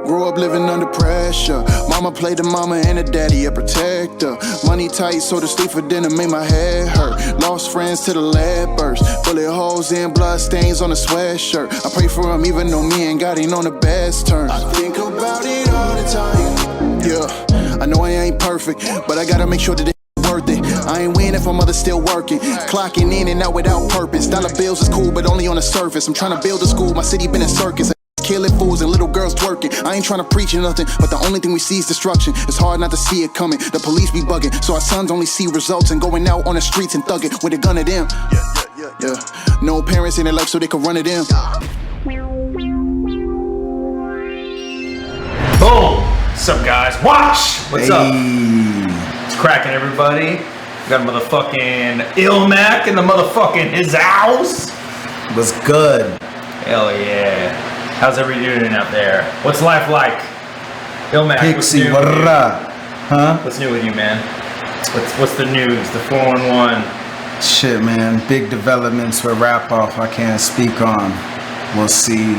Grew up living under pressure. Mama played the mama and the daddy a protector. Money tight, so to sleep for dinner made my head hurt. Lost friends to the lead burst. Bullet holes and blood stains on the sweatshirt. I pray for him even though me and God ain't on the best terms. I think about it all the time. Yeah, I know I ain't perfect, but I gotta make sure that it's worth it. I ain't winning if my mother's still working. Clocking in and out without purpose. Dollar bills is cool, but only on the surface. I'm trying to build a school, my city been a circus. Killing fools and little girls twerking. I ain't trying to preach or nothing, but the only thing we see is destruction. It's hard not to see it coming. The police be bugging, so our sons only see results and going out on the streets and thugging with a gun at them. Yeah. No parents in their life so they can run it in. Boom! What's up, guys? Watch! What's up? It's cracking, everybody. We got motherfucking ILLMAC in the motherfucking his house. What's good? Hell yeah. How's everybody doing out there? What's life like? ILLMAC, Pixie, what up? Huh? What's new with you, man? What's the news? The 411? Shit, man. Big developments with Rap Off I can't speak on. We'll see,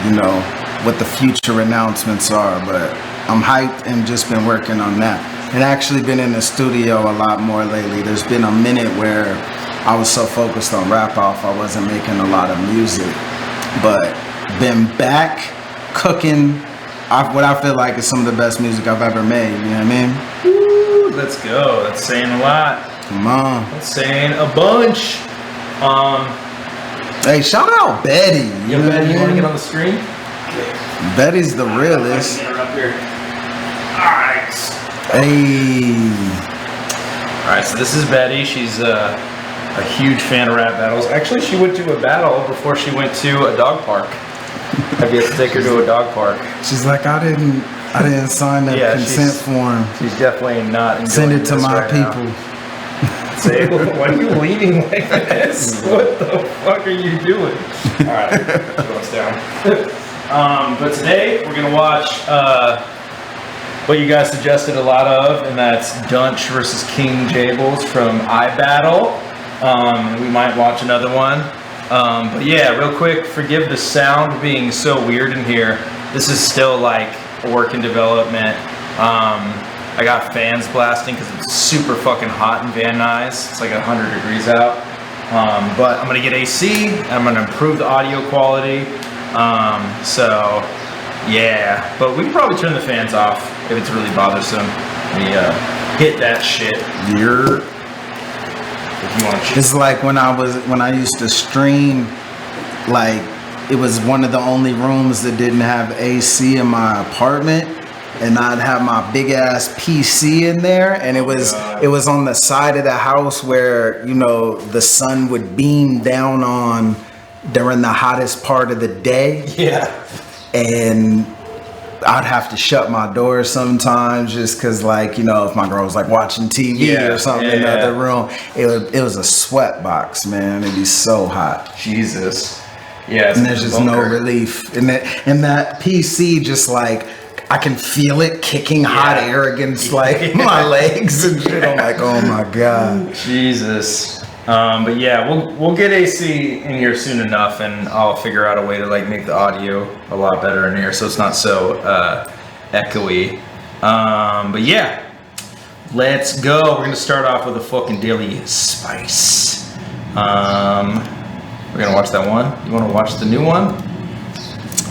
you know, what the future announcements are, but I'm hyped and just been working on that. And actually been in the studio a lot more lately. There's been a minute where I was so focused on Rap Off I wasn't making a lot of music. But been back cooking what I feel like is some of the best music I've ever made, you know what I mean? Woo, let's go. That's saying a lot. Come on. That's saying a bunch. Hey, shout out Betty. You know, Betty, you want to get on the screen? Betty's the realest. Alright. Hey. Alright, so this is Betty. She's a huge fan of rap battles. Actually, she went to a battle before she went to a dog park. I've yet to take her to a dog park. She's like, I didn't sign that consent form. She's definitely not enjoying Send it to my right people. Say, why are you leaning like this? What the fuck are you doing? Alright, goes down. But today we're gonna watch what you guys suggested a lot of, and that's DUNSH versus King JABLES from iBattle. We might watch another one. But yeah, real quick, forgive the sound being so weird in here. This is still like a work in development. I got fans blasting because it's super fucking hot in Van Nuys. It's like 100 degrees out. But I'm gonna get AC, and I'm gonna improve the audio quality. So yeah, but we can probably turn the fans off if it's really bothersome. We hit that shit. It's like when I used to stream, like it was one of the only rooms that didn't have AC in my apartment, and I'd have my big ass PC in there, and it was on the side of the house where, you know, the sun would beam down on during the hottest part of the day. Yeah. And I'd have to shut my door sometimes just because, like, you know, if my girl was like watching TV or something in the other room, it was a sweat box, man. It'd be so hot. Jesus. Yeah. And there's just no relief. And that PC just like, I can feel it kicking hot air against like my legs and shit. I'm like, oh my God. Jesus. But yeah, we'll get AC in here soon enough, and I'll figure out a way to like make the audio a lot better in here so it's not so echoey. But yeah, let's go. We're gonna start off with a fucking daily spice. We're gonna watch that one. You wanna watch the new one?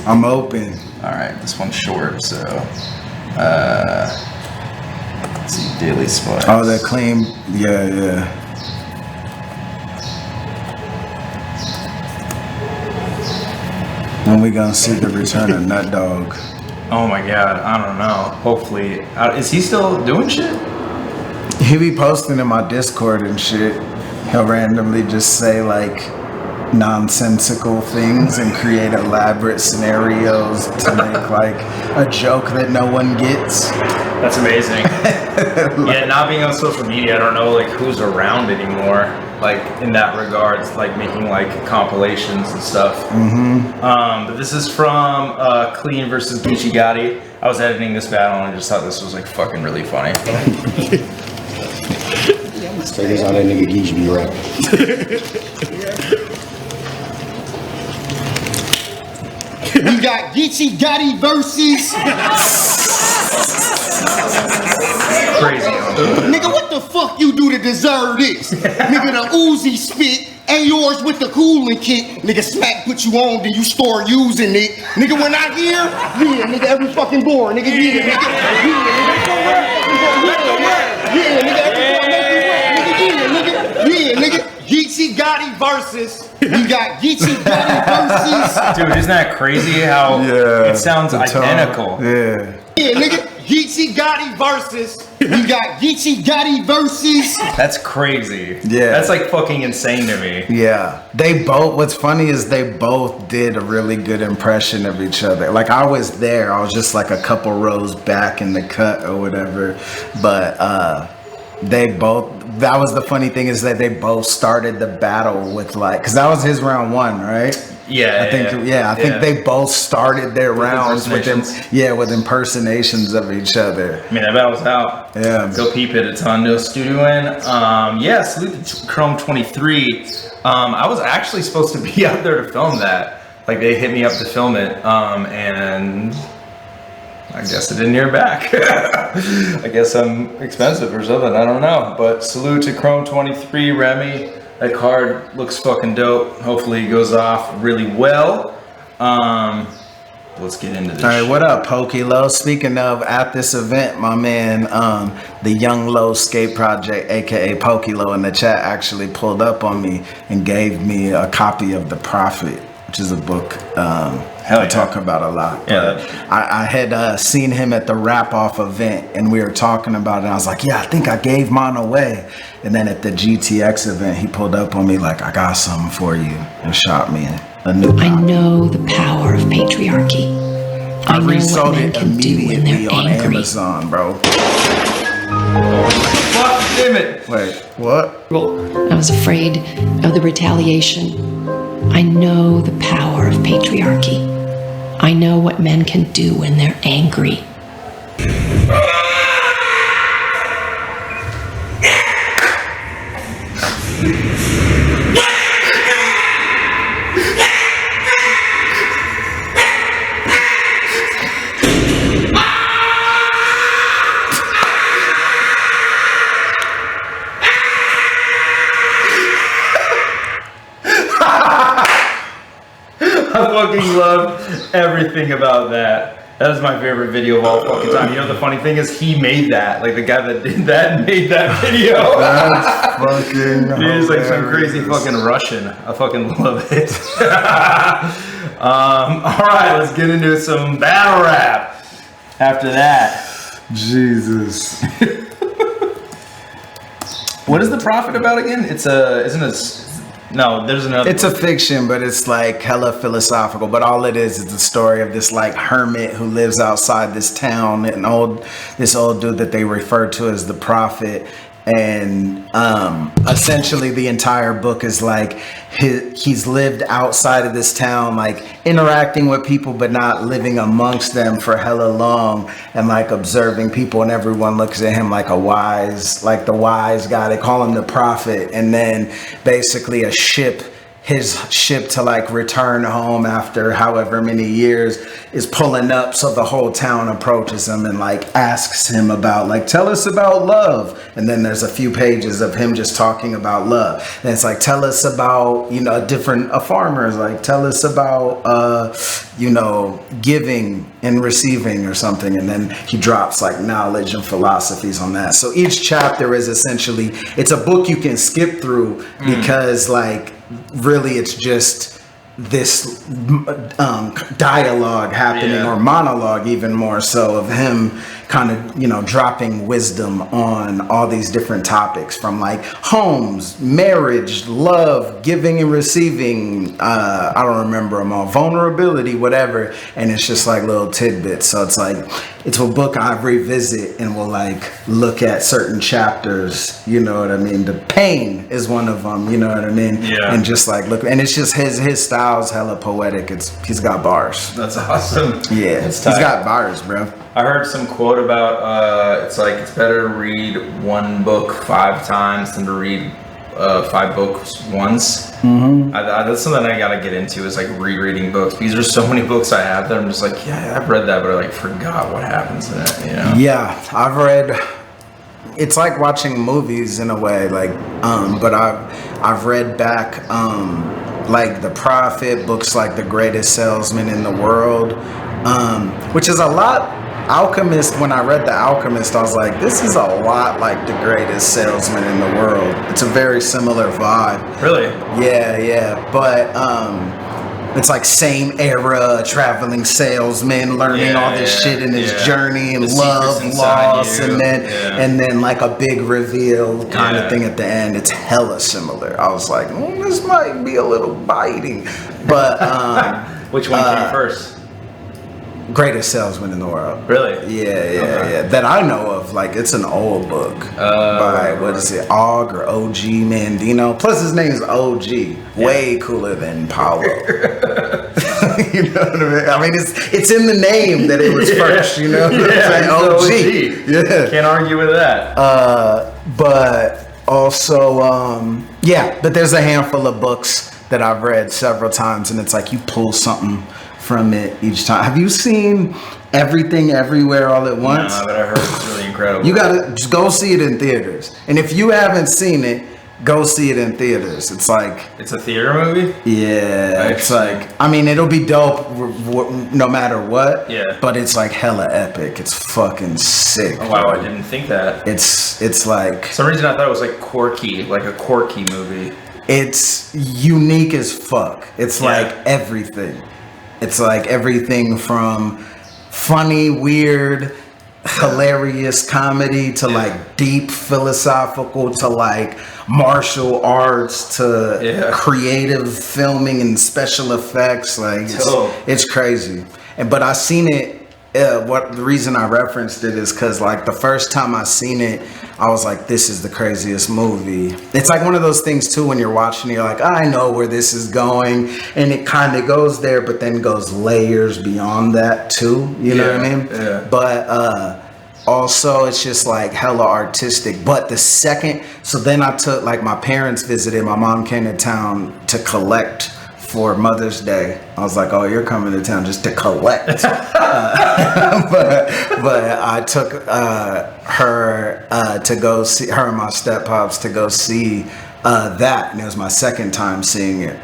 I'm open. Alright, this one's short, so let's see, daily spice. Oh, that claim, yeah. When we gonna see the return of Nut Dog? Oh my God, I don't know. Hopefully, is he still doing shit? He be posting in my Discord and shit. He'll randomly just say like nonsensical things and create elaborate scenarios to make like a joke that no one gets. That's amazing. Yeah, not being on social media, I don't know like who's around anymore. Like in that regards, like making like compilations and stuff. But this is from Clayton versus Gucci Gotti. I was editing this battle and I just thought this was like fucking really funny. Figures out that nigga Geesh be rapping. We got Geechee Gotti versus. Crazy. Nigga, what the fuck you do to deserve this? Nigga, the Uzi spit. And yours with the cooling kit. Nigga, smack put you on, then you start using it. Nigga, when I hear, yeah, nigga, every fucking bar. Nigga, yeah, nigga. Yeah, nigga, every bar, yeah, nigga. Geechee Gotti versus. We got Geechee Gotti versus. Dude, isn't that crazy how it sounds identical? Yeah. Yeah, nigga. Geechee Gotti versus. We got Geechee Gotti versus. That's crazy. Yeah. That's like fucking insane to me. Yeah. They both, what's funny is they both did a really good impression of each other. Like I was there, I was just like a couple rows back in the cut or whatever. But they both, that was the funny thing is that they both started the battle with like, cause that was his round one, right? Yeah, I think they both started their rounds with them, with impersonations of each other. I mean, that battle's out. Yeah, go peep it. It's on No Studio In. Salute to Chrome 23. I was actually supposed to be out there to film that. Like they hit me up to film it, and I guess I didn't hear back. I guess I'm expensive or something. I don't know. But salute to Chrome 23, Remy. That card looks fucking dope. Hopefully it goes off really well. Let's get into this. All right, what up, Pokey Low? Speaking of, at this event, my man, the Young Low Skate Project, aka Pokey Low, in the chat actually pulled up on me and gave me a copy of The Prophet, which is a book I talk about a lot. Yeah. I had seen him at the Rap Off event and we were talking about it. And I was like, yeah, I think I gave mine away. And then at the GTX event, he pulled up on me like, I got something for you, and shot me a new copy. I know the power of patriarchy. I know resold what men it can do when immediately they're on angry. Amazon, bro. Fuck, damn it. Wait, what? I was afraid of the retaliation. I know the power of patriarchy. I know what men can do when they're angry. I fucking love everything about that. That is my favorite video of all fucking time. You know, the funny thing is he made that. Like the guy that did that made that video. That's fucking He's like some crazy fucking Russian. I fucking love it. All right, let's get into some battle rap. After that, Jesus. what is The Prophet about again? It's no, there's another. It's a fiction, but it's like hella philosophical. But all it is the story of this like hermit who lives outside this town, this old dude that they refer to as the Prophet. And essentially the entire book is like he's lived outside of this town, like interacting with people but not living amongst them for hella long, and like observing people, and everyone looks at him like the wise guy. They call him the Prophet. And then basically his ship to like return home after however many years is pulling up, so the whole town approaches him and like asks him about like, tell us about love. And then there's a few pages of him just talking about love. And it's like, tell us about, you know, a farmer's like, tell us about giving and receiving or something. And then he drops like knowledge and philosophies on that. So each chapter is essentially, it's a book you can skip through because like really it's just this dialogue happening, or monologue even more so, of him kind of, you know, dropping wisdom on all these different topics, from like homes, marriage, love, giving and receiving, I don't remember them all, vulnerability, whatever. And it's just like little tidbits. So it's like, it's a book I revisit and will like look at certain chapters, you know what I mean? The pain is one of them, you know what I mean? Yeah. And just like look, and it's just his style's hella poetic. He's got bars. That's awesome. Yeah, he's got bars, bro. I heard some quote about it's like it's better to read one book 5 times than to read 5 books once. That's something I gotta get into, is like rereading books, because there's so many books I have that I'm just like, yeah, I've read that, but I like forgot what happens in it, you know? Yeah, I've read. It's like watching movies in a way, like, but I've read back, like The Prophet, books like The Greatest Salesman in the World, which is a lot. Alchemist, when I read The Alchemist, I was like, this is a lot like The Greatest Salesman in the World. It's a very similar vibe. Really? Yeah, but it's like same era, traveling salesman, learning all this shit in his journey, and love, loss, and then like a big reveal kind of thing at the end. It's hella similar. I was like, this might be a little biting, but which one came first? Greatest Salesman in the World. Really? Yeah. That I know of. Like, it's an old book by, what is it, Og or OG Mandino. Plus his name's OG. Way cooler than Paulo. You know what I mean? I mean, it's in the name that it was first, you know? OG. Yeah. Can't argue with that. But also, but there's a handful of books that I've read several times, and it's like you pull something from it each time. Have you seen Everything Everywhere All at Once? No, but I heard it's really incredible. You gotta just go see it in theaters. And if you haven't seen it, go see it in theaters. It's like, it's a theater movie? Yeah, it's like, I mean, it'll be dope no matter what. Yeah. But it's like hella epic. It's fucking sick. Oh, wow, I didn't think that. It's like, for some reason I thought it was like quirky, like a quirky movie. It's unique as fuck. It's like everything. It's like everything from funny, weird, hilarious comedy to like deep philosophical to like martial arts to creative filming and special effects. Like it's crazy. But I seen it. The reason I referenced it is because like the first time I seen it, I was like, this is the craziest movie. It's like one of those things too, when you're watching it, you're like, I know where this is going, and it kind of goes there, but then goes layers beyond that too. You know what I mean? Yeah. But also it's just like hella artistic. But the second, so then I took, like, my parents visited, my mom came to town to collect for Mother's Day. I was like, oh, you're coming to town just to collect. But I took her to go see, her and my step-pops to go see that, and it was my second time seeing it.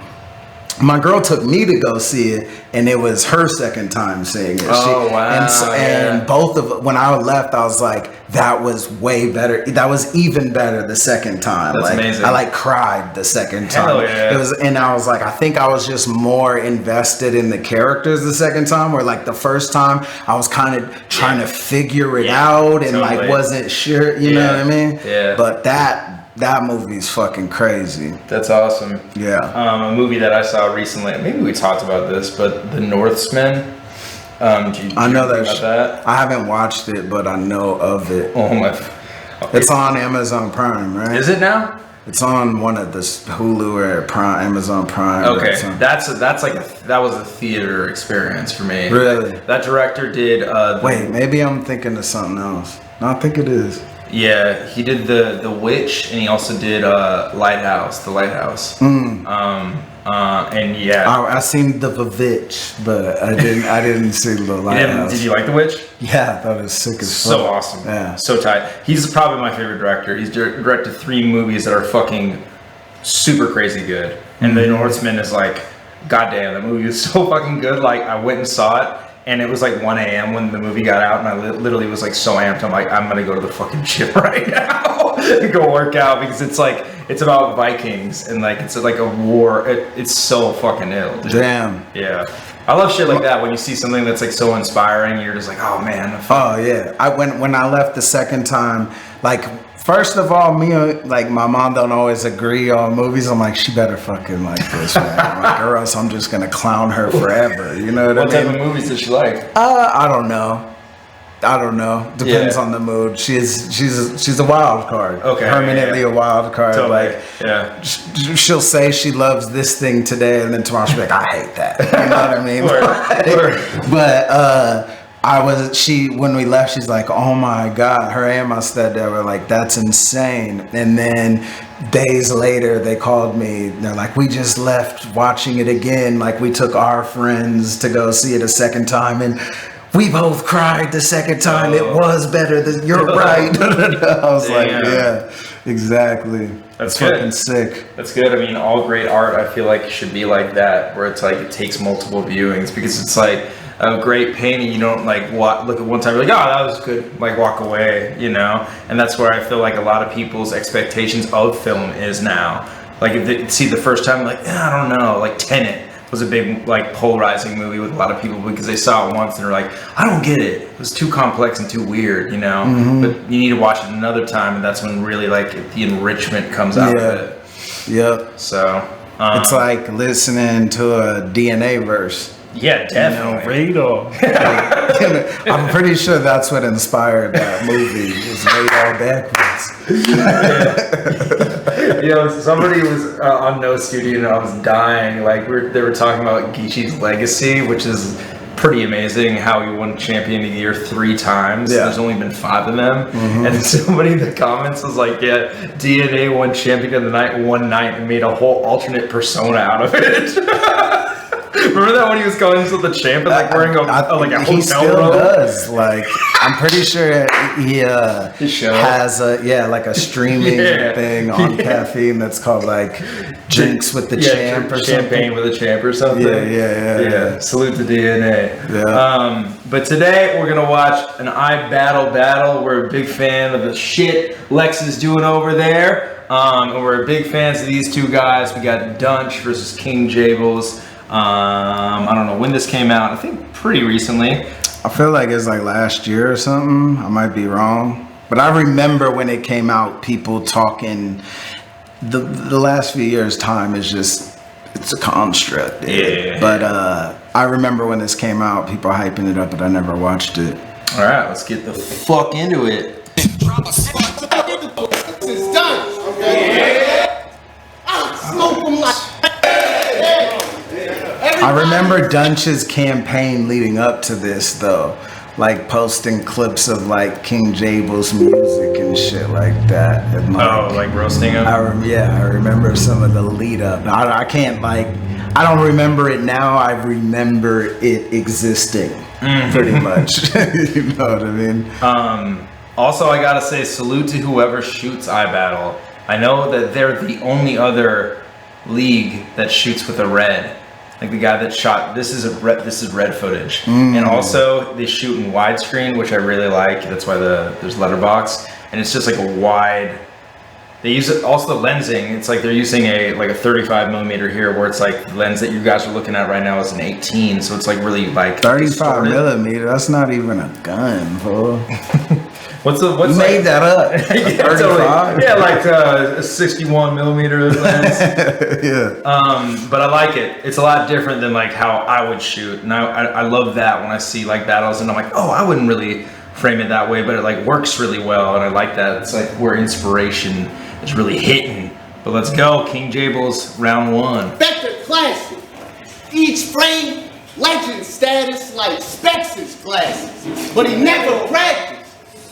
My girl took me to go see it, and it was her second time seeing it. Wow. And both of, when I left, I was like, that was way better. That was even better the second time. That's like, amazing. I like cried the second time. Hell yeah. It was, and I was like, I think I was just more invested in the characters the second time, where like the first time I was kind of trying to figure it out and like wasn't sure, you know what I mean? Yeah. But that movie's fucking crazy. That's awesome. Yeah. A movie that I saw recently, maybe we talked about this, but The Northman. I know that. I haven't watched it, but I know of it. Oh my! It's on Amazon Prime, right? Is it now? It's on one of the Hulu or Prime, Amazon Prime. Okay, that was a theater experience for me. Really? That director did. Wait, maybe I'm thinking of something else. No, I think it is. Yeah, he did the Witch, and he also did Lighthouse, The Lighthouse. And I seen the Vivitch, but I didn't see the Lighthouse. Did you like The Witch? Yeah, I thought it was sick as fuck. So awesome. Yeah, so tight. He's probably my favorite director. He's directed 3 movies that are fucking super crazy good, and The Northman is like, goddamn, that movie is so fucking good. Like, I went and saw it. And it was like 1 a.m. when the movie got out, and I literally was like so amped. I'm like, I'm gonna go to the fucking gym right now and go work out, because it's like, it's about Vikings, and like it's like a war. It's so fucking ill, dude. Damn. Yeah. I love shit like that. When you see something that's like so inspiring, you're just like, oh man. Oh yeah. When I left the second time, like, first of all, like, my mom don't always agree on movies. I'm like, she better fucking like this, man. Like, or else I'm just gonna clown her forever. You know what I mean? What type of movies does she like? I don't know. Depends on the mood. She's a wild card. Okay. Permanently a wild card. Totally. Like, she'll say she loves this thing today, and then tomorrow she'll be like, I hate that. You know what I mean? But when we left, she's like, oh my God, her and my stepdad were like, that's insane. And then days later, they called me. They're like, we just left watching it again. Like, we took our friends to go see it a second time, and we both cried the second time. It was better. You're right. I was like, yeah, exactly. That's fucking good. Sick. That's good. I mean, all great art, I feel like, should be like that, where it's like it takes multiple viewings, because it's like a great painting. You don't like look at one time, you're like, oh, that was good, like walk away, you know. And that's where I feel like a lot of people's expectations of film is now. Like, if they see the first time, like, I don't know, like Tenet was a big like polarizing movie with a lot of people because they saw it once and they're like, I don't get it. It was too complex and too weird, you know. But you need to watch it another time, and that's when really like the enrichment comes out of it. Yep. So it's like listening to a DNA verse. Yeah, definitely. I'm pretty sure that's what inspired that movie. Was Radar backwards. You know, somebody was on No Studio and I was dying. Like they were talking about Geechee's legacy, which is pretty amazing. How he won Champion of the Year 3 times. Yeah. There's only been 5 of them. And somebody in the comments was like, "Yeah, DNA won Champion of the Night one night and made a whole alternate persona out of it." Remember that when he was going to the champ and like wearing a hotel he still robe? does. Like, I'm pretty sure he has a streaming thing on caffeine that's called like Drinks with the Champ or Champagne with a Champ or something. Yeah. Salute to DNA. Yeah. But today we're gonna watch an battle. We're a big fan of the shit Lex is doing over there. And we're big fans of these two guys. We got DUNSH versus King JABLES. I don't know when this came out. I think pretty recently. I feel like it's like last year or something. I might be wrong, but I remember when it came out, people talking. The last few years' time is just, it's a construct. Yeah. But I remember when this came out, people hyping it up, but I never watched it. All right, let's get the fuck into it. It's done. Okay. Smoke them like. I remember DUNSH's campaign leading up to this though, like posting clips of like King JABLES music and shit like that. And Like roasting him? I remember some of the lead up. I can't I don't remember it now. I remember it existing pretty much. You know what I mean? Also, I gotta say, salute to whoever shoots iBattle. I know that they're the only other league that shoots with a red. Like the guy that shot, this is red footage. And also they shoot in widescreen, which I really like. That's why there's letterbox, and it's just like a wide. They use it also the lensing. It's like they're using a 35mm here, where it's like the lens that you guys are looking at right now is an 18, so it's like really like 35mm. That's not even a gun, bro. What's you made that up? 35? Yeah, like a 61mm lens. Yeah. But I like it. It's a lot different than like how I would shoot, and I love that when I see like battles, and I'm like, oh, I wouldn't really frame it that way, but it like works really well, and I like that. It's like where inspiration is really hitting. But let's go, King JABLES, round 1. Vector classic. Each frame, legend status like Specs' glasses. But he never practiced.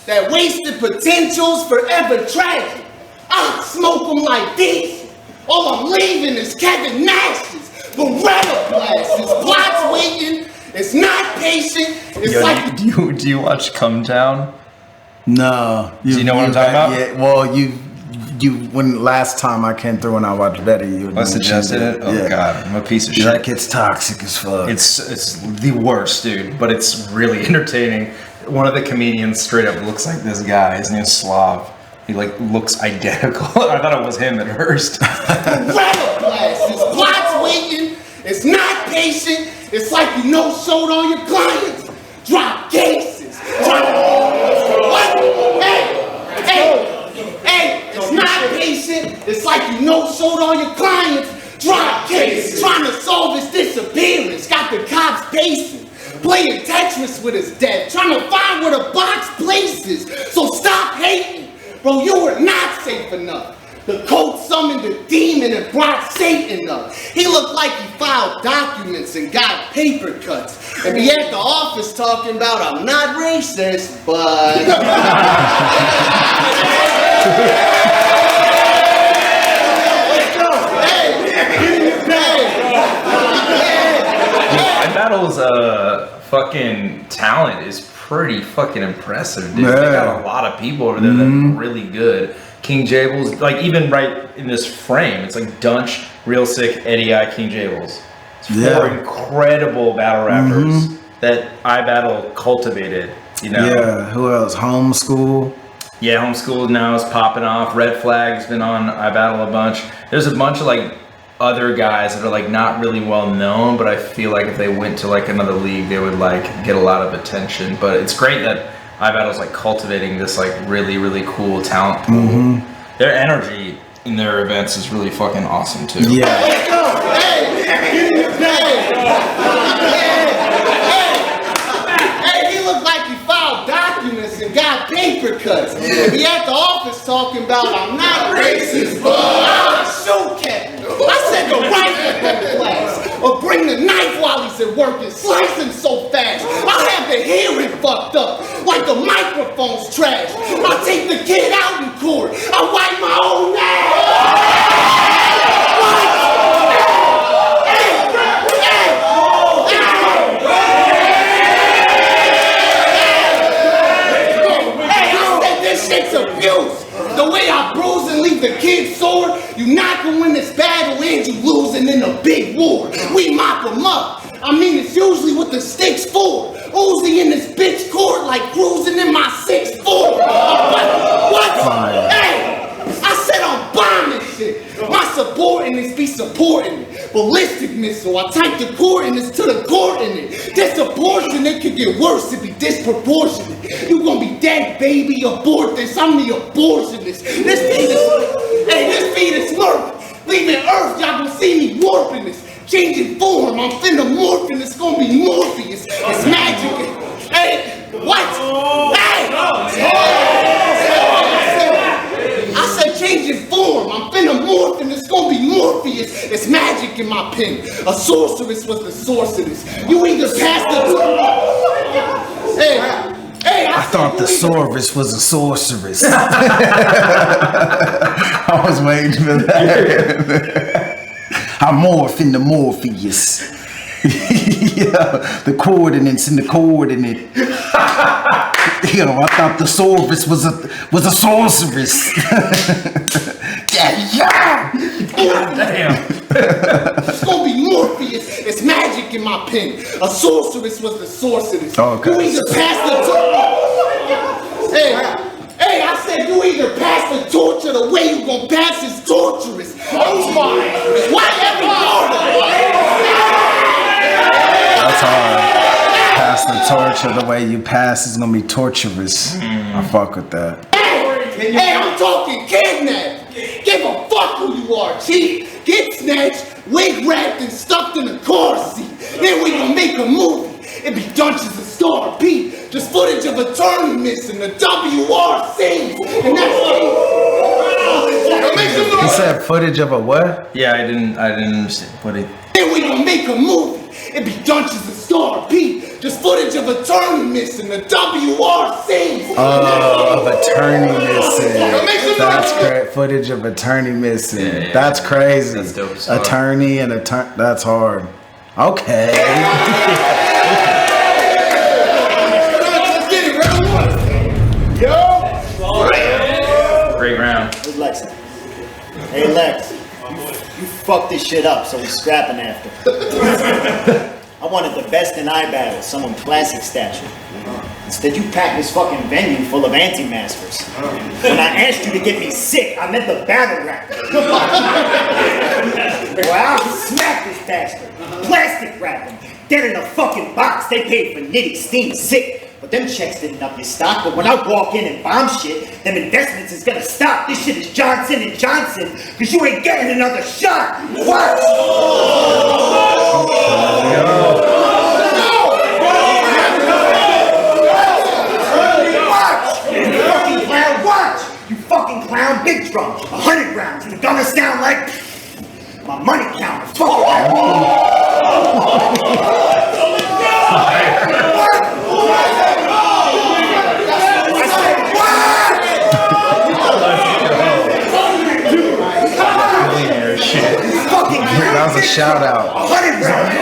That wasted potential's forever tragic. I smoke them like this. All I'm leaving is Kevin Nash's Beretta glasses. Plots waiting. It's not patient. It's like. Do you watch Come Down? No. Do you know what I'm talking about? Yeah. Well, when last time I came through when I watched Better, you I suggested it. Oh God, I'm a piece of shit. Like, it's toxic as fuck. It's the worst, dude. But it's really entertaining. One of the comedians straight up looks like this guy. His name's Slav. He like looks identical. I thought it was him at first. Beretta glasses. Plots waiting. It's not patient. It's like you no-showed on your clients. Drop cases. What? Hey, it's not patient. It's like you no-showed on your clients. Drop cases. Trying to solve his disappearance. Got the cops pacing. Playing Tetris with his dead. Trying to find where the box places. So stop hating. Bro, you were not safe enough. The coach summoned a demon and brought Satan up. He looked like he filed documents and got paper cuts. And be at the office talking about, I'm not racist, but... iBattle's fucking talent is pretty fucking impressive, dude. Yeah. They got a lot of people over there that are really good. King JABLES, like even right in this frame, it's like DUNSH, Real Sick, Eddie I, King JABLES. It's four incredible battle rappers that iBattle cultivated, you know? Yeah, who else? Homeschool. Yeah, Homeschool now is popping off. Red Flag's been on iBattle a bunch. There's a bunch of like other guys that are like not really well known, but I feel like if they went to like another league, they would like get a lot of attention. But it's great that iBattle's like cultivating this like really, really cool talent pool. Their energy in their events is really fucking awesome too. Yeah. Let's go! Hey, he looked like he filed documents and got paper cuts. He at the office talking about, I'm not racist, but I'm a shoe captain. I said the rifle don't blast. Or bring the knife while he's at work and slice him so fast. I'll have the hearing fucked up, like the microphone's trash. I'll take the kid out in court. I'll wipe my own shit's abuse. The way I bruise and leave the kid sore, you not gonna win this battle and you losing in a big war. We mop them up. I mean, it's usually what the stick's for. Uzi in this bitch court like cruising in my 6'4". What? Hey! I said I'm bombing shit. My subordinates be supporting me. Ballistic missile, I type the coordinates to the coordinate. Disproportionate could get worse if be disproportionate. You gonna be dead, baby, abort this. I'm the abortionist. This fetus murk. Leaving Earth, y'all gonna see me warping this. Changing form, I'm finna morphing. It's gonna be Morpheus. It's magic. Hey, what? Hey! I said changing form, I'm finna morph and it's gonna be Morpheus. It's magic in my pen. A sorceress was the source of this. You either pass the... Hey, I thought the Saurus was a sorceress. I was waiting for that. I morph into Morpheus. Yeah, the coordinates in the coordinate. Yo, I thought the Saurus was a sorceress. Yeah. Damn. It's gonna be Morpheus. It's magic in my pen. A sorceress was the source of this. Okay. You either pass the Hey, I said you either pass the torch or the way you gonna pass is torturous. Oh my! Why every That's hard. Pass the torch or the way you pass is gonna be torturous. I fuck with that. Hey, I'm talking kidnapped. Give a fuck who you are, chief. Get snatched, wig wrapped and stuffed in a car seat. Then we gonna make a movie. It be Dunches and Star P. Just footage of a turn missing the WRC. And that's it. He said footage of a what? Yeah, I didn't understand what he... Then we gonna make a movie. It be Dunches and Star P. Just footage of a turn missing the WRC. Oh, of attorney missing. That's great. Footage of attorney missing. Yeah. That's crazy. That's dope as fuck. Attorney and attorney. That's hard. Okay. Great round. Who's Lex? Hey Lex, you fucked this shit up, so we're scrapping after. I wanted the best in iBattle, someone classic stature. Instead, you packed this fucking venue full of anti-maskers. When I asked you to get me sick, I meant the battle rap. Well, I'll smack this bastard. Plastic wrap him. Get in a fucking box. They paid for nitty, steam, sick. But them checks didn't up your stock. But when I walk in and bomb shit, them investments is gonna stop. This shit is Johnson & Johnson, because you ain't getting another shot. Watch. Watch. You fucking clown. Big drum. 100 rounds. shout out. 100 rounds.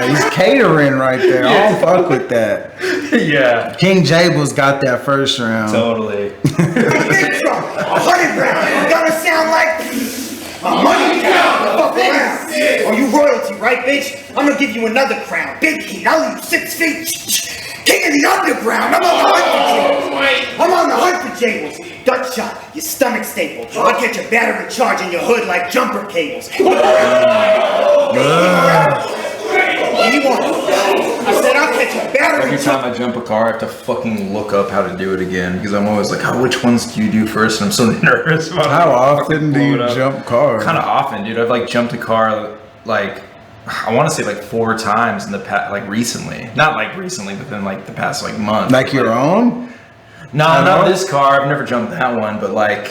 He's catering right there. I don't fuck with that. Yeah. King JABLES got that first round. Totally. 100 rounds. You gotta sound like my money count. Fuck around. Oh, you royalty, right, bitch? I'm gonna give you another crown. Big heat. I'll leave you 6 feet. King of the underground. I'm on the hunt for JABLES. I'm on the hunt for JABLES. Dutch shot, your stomach staple. I'll get your battery charge in your hood like jumper cables. What do you want? I said I'll catch your battery. Every time I jump a car, I have to fucking look up how to do it again because I'm always like, oh, which ones do you do first? And I'm so nervous about How often do you jump cars? Kind of often, dude. I've like jumped a car like I want to say like 4 times in the past, like recently. Not like recently, but then like the past like month. Like your own? No, not this car. I've never jumped that one, but like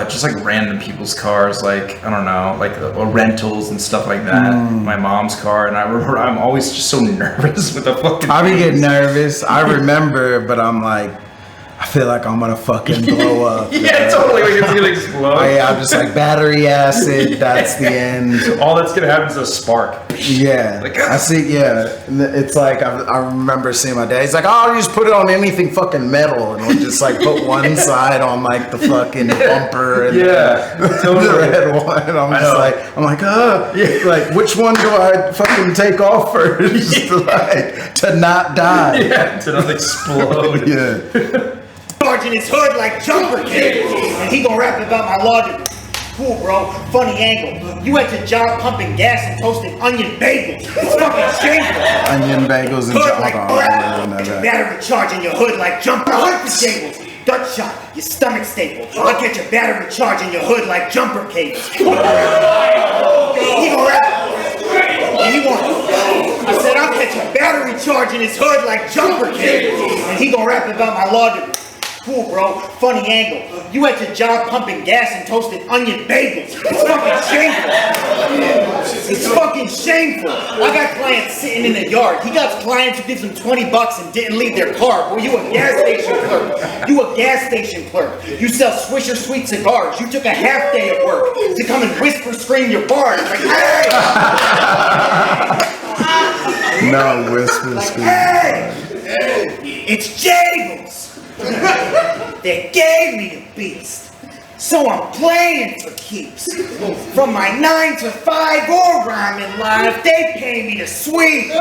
just like random people's cars, like I don't know, like rentals and stuff like that. My mom's car, and I remember I'm always just so nervous with the fucking. I be getting nervous. I remember, but I'm like, I feel like I'm gonna fucking blow up. Yeah, totally. Like it's gonna explode. Oh, yeah, I'm just like battery acid. That's the end. All that's gonna happen is a spark. Yeah, Like, I see. Yeah, it's like I remember seeing my dad. He's like, "Oh, you just put it on anything fucking metal, and we'll just like put one side on like the fucking bumper and totally. the red one." I'm like, like which one do I fucking take off first, like to not die? Yeah, to not explode. Yeah. Charging his hood like jumper cables. And he gon' rap about my logic. Cool, bro. Funny angle. You went to job pumping gas and toasting onion bagels. It's fucking shameful. Onion bagels and Hood like chocolate. battery charging your hood like jumper cables. Dutch shot, your stomach staple. I'll get your battery charging your hood like jumper cables. He gon' rap. And he want. I said I'll catch your battery charging his hood like jumper cables. And he gon' rap about my law degree. Cool, bro. Funny angle. You went to job pumping gas and toasted onion bagels. It's fucking shameful. It's fucking shameful. I got clients sitting in the yard. He got clients who gives them $20 and didn't leave their car. Boy, you a gas station clerk. You a gas station clerk. You sell Swisher Sweet cigars. You took a half day of work to come and whisper scream your bars. Like, hey! No whisper scream. Hey! It's JABLES. They gave me the beast, so I'm playing for keeps. From my 9 to 5 or rhyming live, they pay me to sweep.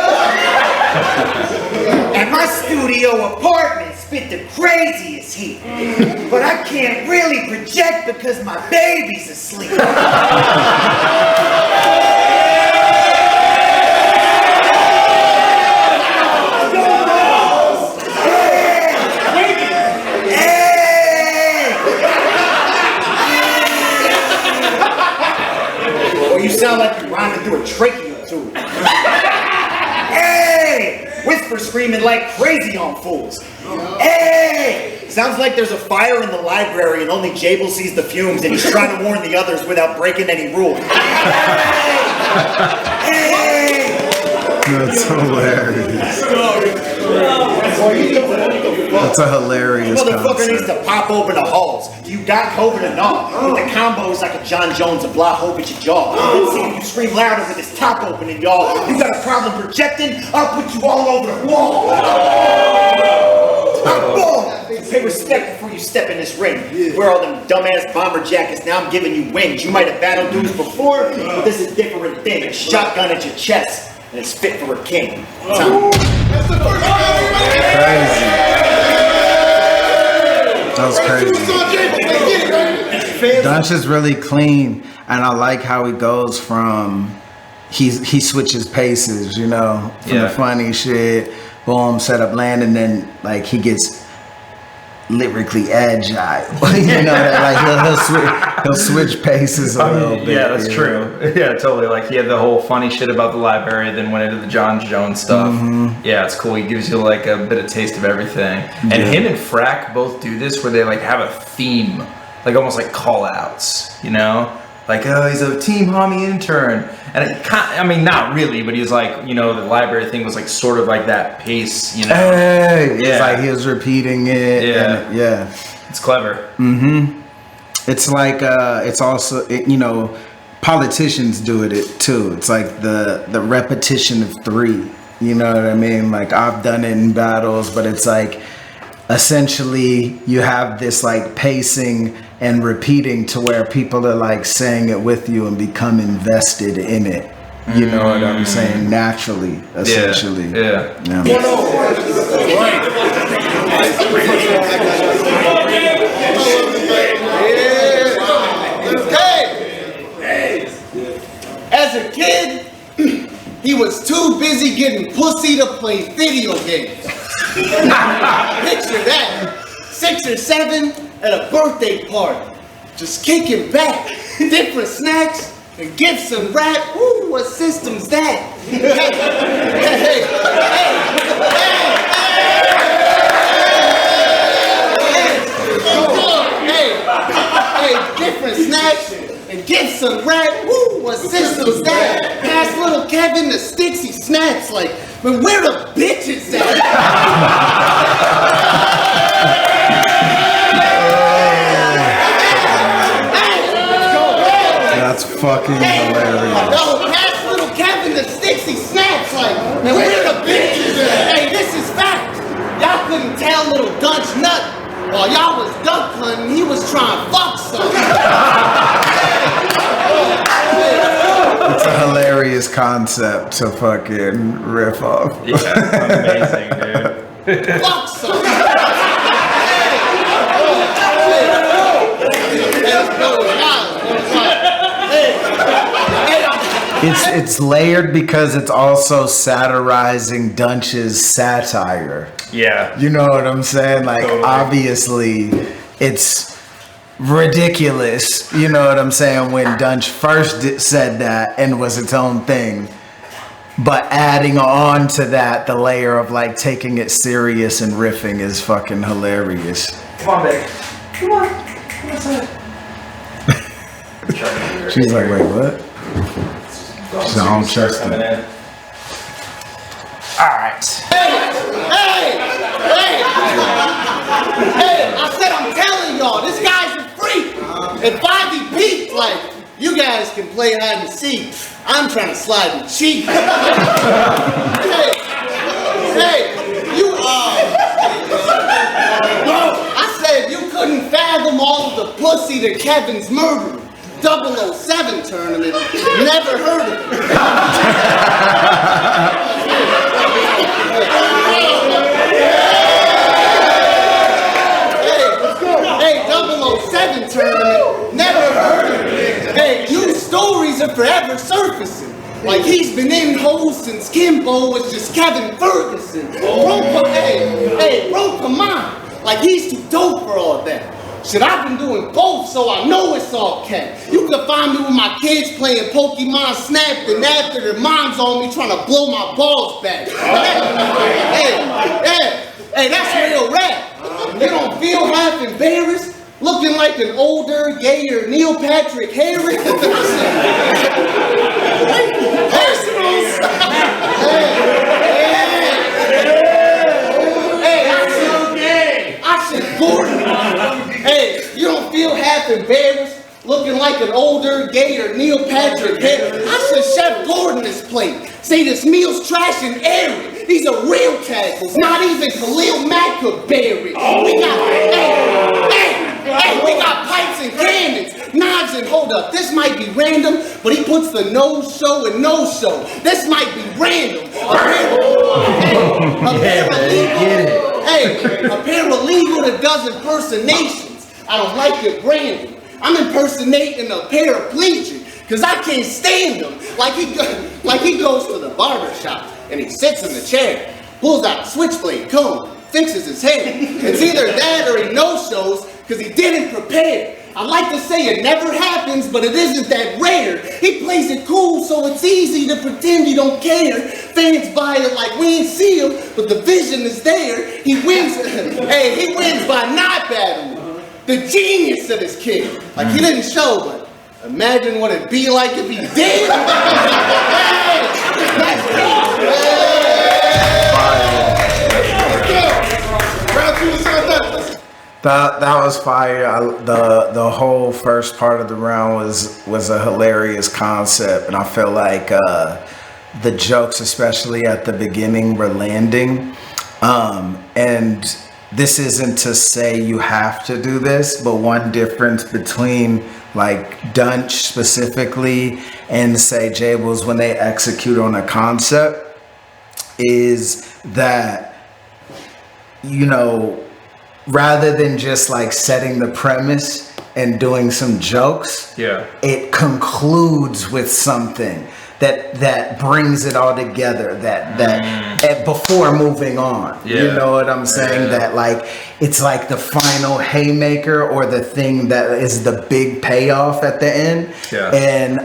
At my studio apartment, spit the craziest heat, but I can't really project because my baby's asleep. You sound like you're rhyming through a trachea tube. Hey! Whisper screaming like crazy on fools. Hey! Sounds like there's a fire in the library and only JABLES sees the fumes and he's trying to warn the others without breaking any rules. Hey! That's hilarious. That's a hilarious Motherfucker concept. needs to pop open the halls. You got COVID or not? But the combo is like a John Jones, a blah hope at your jaw. Let's see you scream louder with this top opening, y'all. You got a problem projecting? I'll put you all over the wall. I'm born. Pay respect before you step in this ring. Wear all them dumbass bomber jackets. Now I'm giving you wings. You might have battled dudes before, but this is a different thing. A shotgun at your chest, and it's fit for a king. Crazy. That was crazy. DUNSH is really clean, and I like how he goes from he switches paces, you know, from the funny shit, boom, set up, land, and then like he gets lyrically agile. You know, like he'll switch paces a little bit. Yeah, that's true. Yeah, totally. Like he had the whole funny shit about the library, then went into the John Jones stuff. Yeah, it's cool. He gives you like a bit of taste of everything. And him and Frack both do this where they like have a theme, like almost like call outs, you know? Like, oh, he's a team homie intern. And it I mean, not really, but he's like, you know, the library thing was like sort of like that pace, you know? Hey, it's like he was repeating it. Yeah. And, It's clever. It's like it's also politicians do it too. It's like the repetition of 3. You know what I mean? Like I've done it in battles, but it's like essentially you have this like pacing and repeating to where people are like saying it with you and become invested in it. You know what I'm saying? Naturally, essentially. Yeah. Hey! As a kid, he was too busy getting pussy to play video games. Picture that. 6 or 7 at a birthday party. Just kicking back. Different snacks and gifts and rap. Ooh, what system's that? Hey, different snacks and gifts and rap. Ooh, what system's that? Pass little Kevin the sticks he snaps like, man, where the bitches at? That's fucking hilarious. No, pass little Kevin the sticks he snaps like, man, where the bitches at? Hey, this is fact. Y'all couldn't tell little DUNSH nut. While y'all was duck hunting, he was trying to fuck something. It's a hilarious concept to fucking riff off. Yeah, it's amazing, dude. Fuck something. It's layered because it's also satirizing DUNSH's satire. Yeah. You know what I'm saying? Like, Totally. obviously, it's ridiculous. You know what I'm saying? When DUNSH first said that and was its own thing. But adding on to that, the layer of like taking it serious and riffing is fucking hilarious. Come on, babe. Come on. Come inside. She's like, wait, what? She's like, I don't trust him. Alright. Hey, I said I'm telling y'all, this guy's a freak. If 5 peaked, like, you guys can play hide and seek. I'm trying to slide the cheek. I said you couldn't fathom all of the pussy that Kevin's murdering. 007 tournament, never heard of it. Hey, 007 tournament, never heard of it. Hey, new stories are forever surfacing. Like he's been in hoes since Kimbo was just Kevin Ferguson. Bro, come on. Like he's too dope for all that. Shit, I've been doing both, so I know it's all cat. You can find me with my kids playing Pokemon Snap, and after their mom's on me trying to blow my balls back. Hey, that's real rap. You don't feel half embarrassed? Looking like an older, gayer Neil Patrick Harris? Personals! I said Gordon. Hey, you don't feel half embarrassed? Looking like an older, gayer Neil Patrick Harris? I said Chef Gordon this plate. Say this meal's trash and airy. These are real tackles. Not even Khalil Mack could bury. We got pipes and cannons, knives and hold up. This might be random, but he puts the no show and no show. This might be random. A paralegal that does impersonations. I don't like your branding. I'm impersonating a paraplegic because I can't stand him. Like he goes to the barber shop and he sits in the chair, pulls out a switchblade comb, fixes his hair. It's either that or he no-shows because he didn't prepare. I like to say it never happens, but it isn't that rare. He plays it cool, so it's easy to pretend you don't care. Fans buy it like we ain't see him, but the vision is there. He wins. He wins by not battling. The genius of this kid. Like he didn't show, but imagine what it'd be like if he did. That was fire. The whole first part of the round was a hilarious concept, and I feel like the jokes, especially at the beginning, were landing. And this isn't to say you have to do this, but one difference between like DUNSH specifically and say JABLES when they execute on a concept is that, you know, rather than just like setting the premise and doing some jokes, it concludes with something that brings it all together, that before moving on. You know what I'm saying? That like it's like the final haymaker or the thing that is the big payoff at the end. And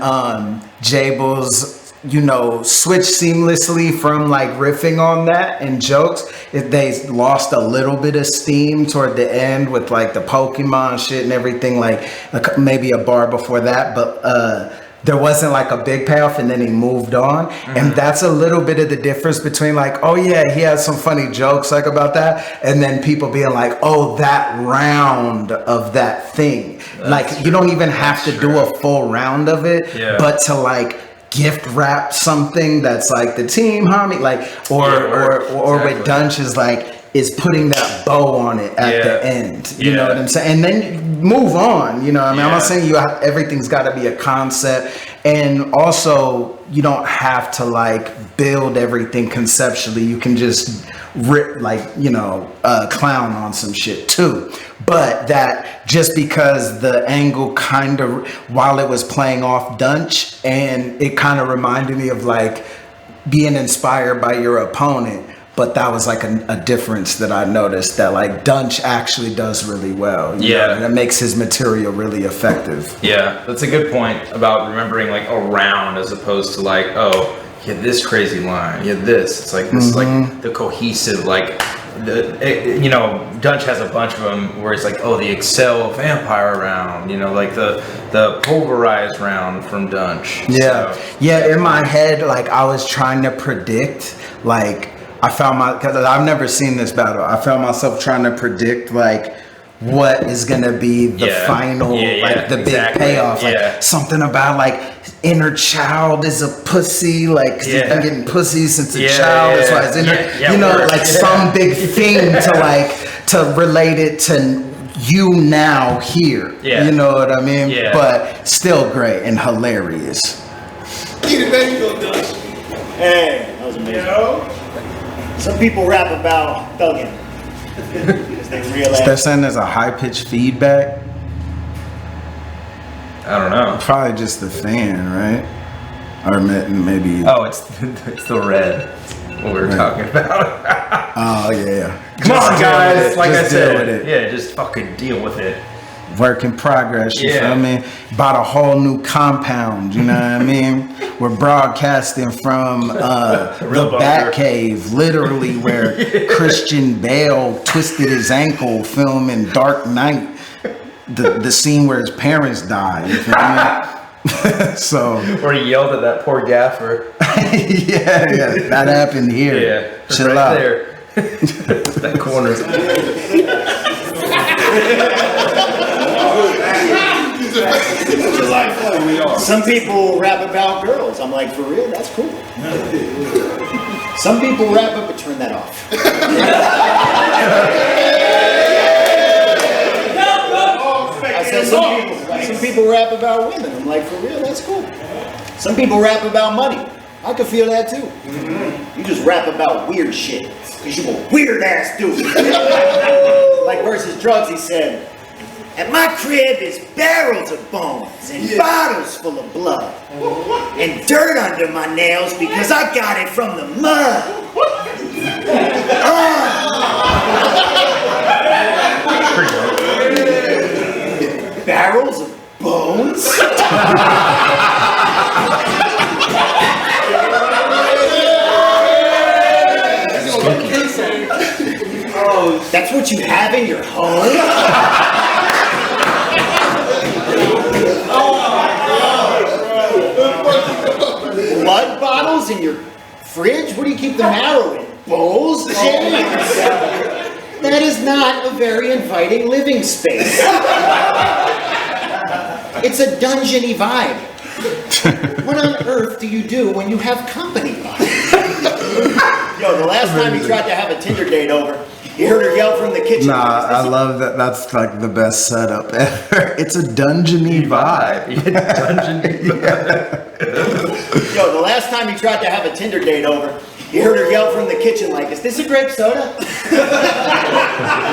JABLES, you know, switch seamlessly from like riffing on that and jokes. They lost a little bit of steam toward the end with like the Pokemon shit and everything, like maybe a bar before that, but there wasn't like a big payoff, and then he moved on. And that's a little bit of the difference between like, oh yeah, he has some funny jokes like about that, and then people being like, oh, that round of that thing. That's like true. You don't even have to do a full round of it, but to like gift wrap something that's like the team homie, like or with DUNSH is putting that bow on it at the end. You know what I'm saying? And then move on. You know what I mean? I'm not saying everything's got to be a concept. And also, you don't have to like build everything conceptually. You can just rip, like, you know, clown on some shit too. But that just because the angle kind of, while it was playing off DUNSH, and it kind of reminded me of like being inspired by your opponent. But that was like a difference that I noticed, that like DUNSH actually does really well. You know, and it makes his material really effective. Yeah, that's a good point about remembering like a round as opposed to like, oh, you had this crazy line, you had this. It's like this is like the cohesive, like you know, DUNSH has a bunch of them where it's like, oh, the Excel vampire round, you know, like the pulverized round from DUNSH. Yeah, in my head, like I was trying to predict, like because I've never seen this battle, I found myself trying to predict like what is gonna be the final, like the big payoff, like something about like inner child is a pussy, like he's been getting pussy since a child, that's why it's inner, you know, like some big thing to relate it to you now here, you know what I mean? But still great and hilarious. Hey, that was amazing. Some people rap about thugging. They realize they're saying there's a high-pitched feedback. I don't know. Probably just the fan, right? Or maybe. Oh, it's the red. What we were talking about. Oh yeah. Come on, guys. Like I said, just fucking deal with it. Work in progress, you feel me? Bought a whole new compound, you know what I mean? We're broadcasting from the Batcave, literally, where Christian Bale twisted his ankle filming Dark Knight, the scene where his parents died, you feel me? So, or he yelled at that poor gaffer. yeah, that happened here. Yeah, chill right out. There. That corner. Some people rap about girls. I'm like, for real? That's cool. Some people rap about, but turn that off. I said some people rap about women. I'm like, for real? That's cool. Some people rap about money. I could feel that too. You just rap about weird shit because you a weird ass dude. Like versus drugs, he said. At my crib is barrels of bones and bottles full of blood and dirt under my nails because I got it from the mud. Barrels of bones? That's what you have in your home? Blood bottles in your fridge? What do you keep the marrow in? Bowls? That is not a very inviting living space. It's a dungeon-y vibe. What on earth do you do when you have company? Yo, the last time you tried to have a Tinder date over, you heard her yell from the kitchen. Nah, I love that. That's like the best setup ever. It's a dungeon-y vibe. Yo, the last time you tried to have a Tinder date over, you heard her yell from the kitchen like, is this a grape soda?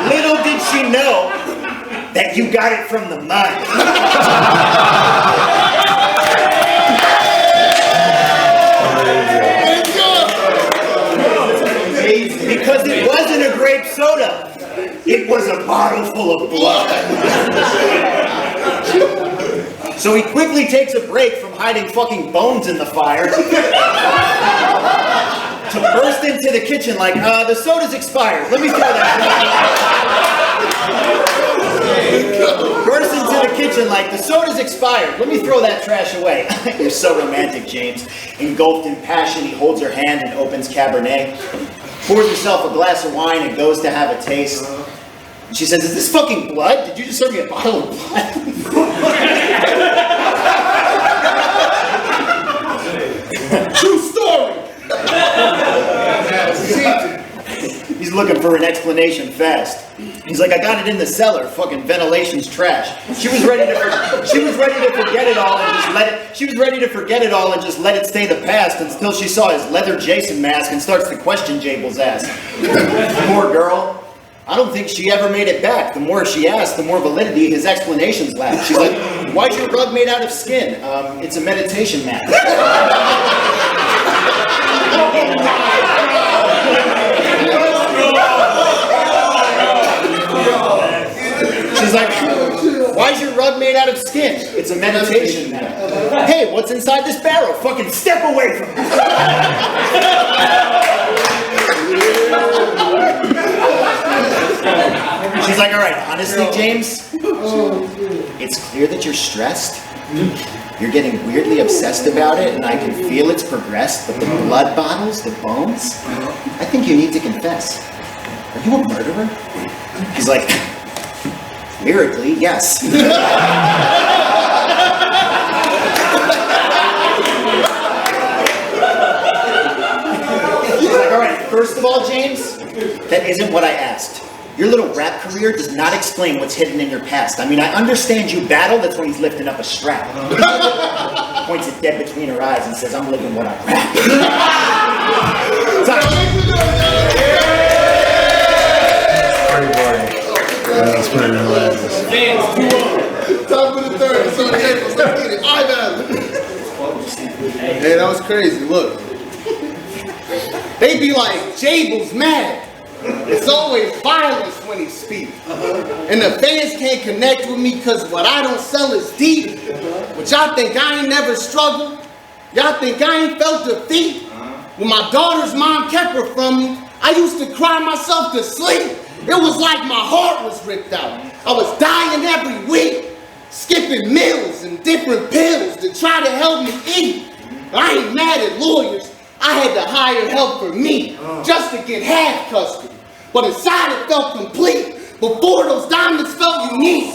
Little did she know that you got it from the mud. Because it wasn't a grape soda. It was a bottle full of blood. So he quickly takes a break from hiding fucking bones in the fire to burst into the kitchen like, the soda's expired. Let me throw that. Burst into the kitchen like, the soda's expired. Let me throw that trash away. You're so romantic, James. Engulfed in passion, he holds her hand and opens Cabernet. Pours herself a glass of wine and goes to have a taste. She says, is this fucking blood? Did you just serve me a bottle of blood? True story. He's looking for an explanation fast. He's like, I got it in the cellar. Fucking ventilation's trash. She was ready to forget it all and just let it. She was ready to forget it all and just let it stay the past until she saw his leather Jason mask and starts to question Jable's ass. Poor girl. I don't think she ever made it back. The more she asked, the more validity his explanations lacked. She's like, why's your rug made out of skin? It's a meditation mat. She's like, why's your rug made out of skin? It's a meditation mat. Hey, what's inside this barrel? Fucking step away from it. She's like, all right, honestly, James, it's clear that you're stressed. You're getting weirdly obsessed about it, and I can feel it's progressed, but the blood bottles, the bones, I think you need to confess. Are you a murderer? She's like, lyrically, yes. She's like, all right, first of all, James, that isn't what I asked. Your little rap career does not explain what's hidden in your past. I mean, I understand you battle, that's when he's lifting up a strap. Points it dead between her eyes and says, I'm living what I rap. That's pretty hilarious. Top of the third, so let's get it. Hey, that was crazy. Look, they be like, Jable's mad. It's always violence when he speaks. And the fans can't connect with me because what I don't sell is deep. But y'all think I ain't never struggled? Y'all think I ain't felt defeat? When my daughter's mom kept her from me, I used to cry myself to sleep. It was like my heart was ripped out. I was dying every week, skipping meals and different pills to try to help me eat. I ain't mad at lawyers. I had to hire help for me, just to get half custody. But inside it felt complete. Before those diamonds felt unique.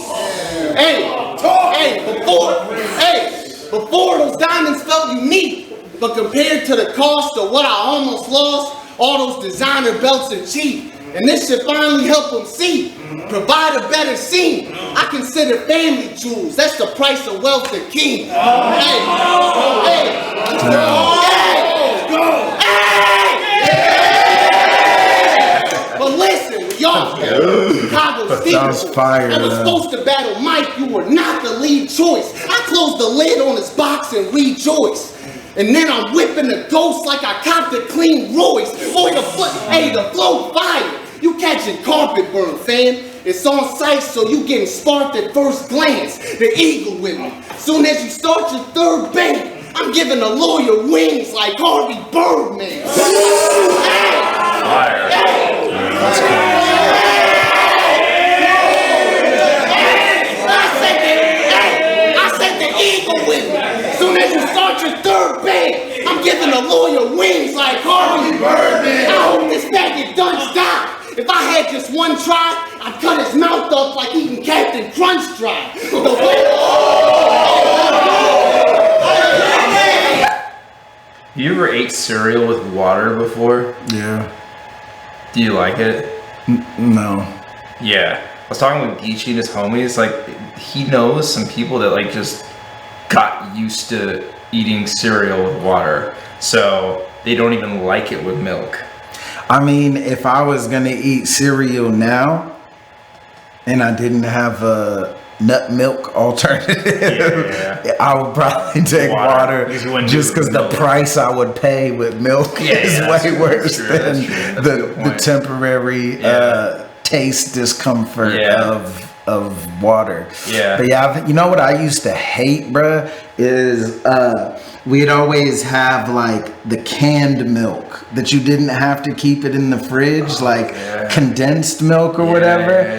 Before those diamonds felt unique. But compared to the cost of what I almost lost, all those designer belts are cheap. And this should finally help them see. Provide a better scene. I consider family jewels. That's the price of wealth the king. But listen, y'all, Chicago Steelers, I was supposed to battle Mike. You were not the lead choice. I closed the lid on his box and rejoiced. And then I'm whipping the ghost like I copped a clean Royce. Boy, the flow fire. You catching carpet burn, fam. It's on sight, so you getting sparked at first glance. The eagle with me. Soon as you start your third bang, I'm giving a lawyer wings like Harvey Birdman. I said the eagle with me. Soon as you start your third bang, I'm giving a lawyer wings like Harvey Birdman. I hope this faggot DUNSH die. If I had just one try, I'd cut his mouth up like eating Captain Crunch dry. You ever ate cereal with water before? Yeah. Do you like it? No. Yeah. I was talking with Geechee and his homies, like, he knows some people that, like, just got used to eating cereal with water, so they don't even like it with milk. I mean, if I was gonna eat cereal now, and I didn't have a nut milk alternative, I would probably take water just because the price I would pay with milk is way worse than the temporary taste discomfort of water. But yeah, you know what I used to hate, bruh, is we'd always have like the canned milk that you didn't have to keep it in the fridge, condensed milk or whatever.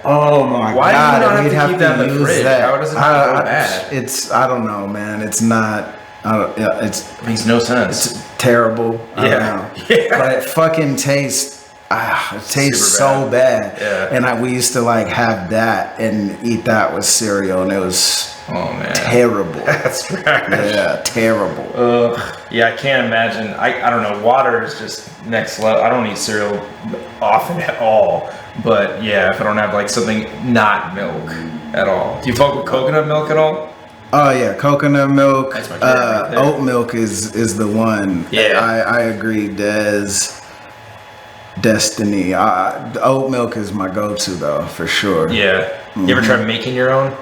Oh my Why god! do you not we'd have to keep that in the fridge? How does it not go bad? I don't know, man. It's not. It makes no sense. It's terrible. I don't know. But it fucking tastes. It tastes so bad. And we used to like have that and eat that with cereal, and it was terrible. That's trash. Yeah, terrible. Yeah, I can't imagine. I don't know. Water is just next level. I don't eat cereal often at all. But yeah, if I don't have like something not milk at all. Do you fuck with coconut milk at all? Oh yeah, coconut milk. That's my favorite right there. Oat milk is the one. Yeah, I agree. Destiny. Oat milk is my go-to though, for sure. Yeah. You ever try making your own?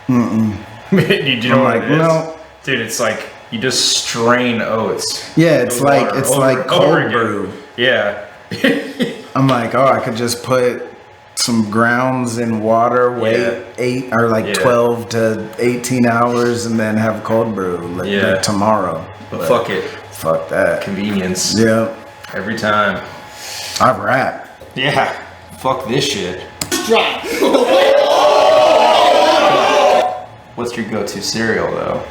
Mm-mm. Do you know what it is? No. Dude, it's like you just strain oats. Yeah, it's like cold brew. Yeah. I'm like, I could just put some grounds in water, wait 12 to 18 hours, and then have cold brew like tomorrow. But fuck it. Fuck that. Convenience. Yeah. Every time. I rap. Yeah. Fuck this shit. What's your go-to cereal though?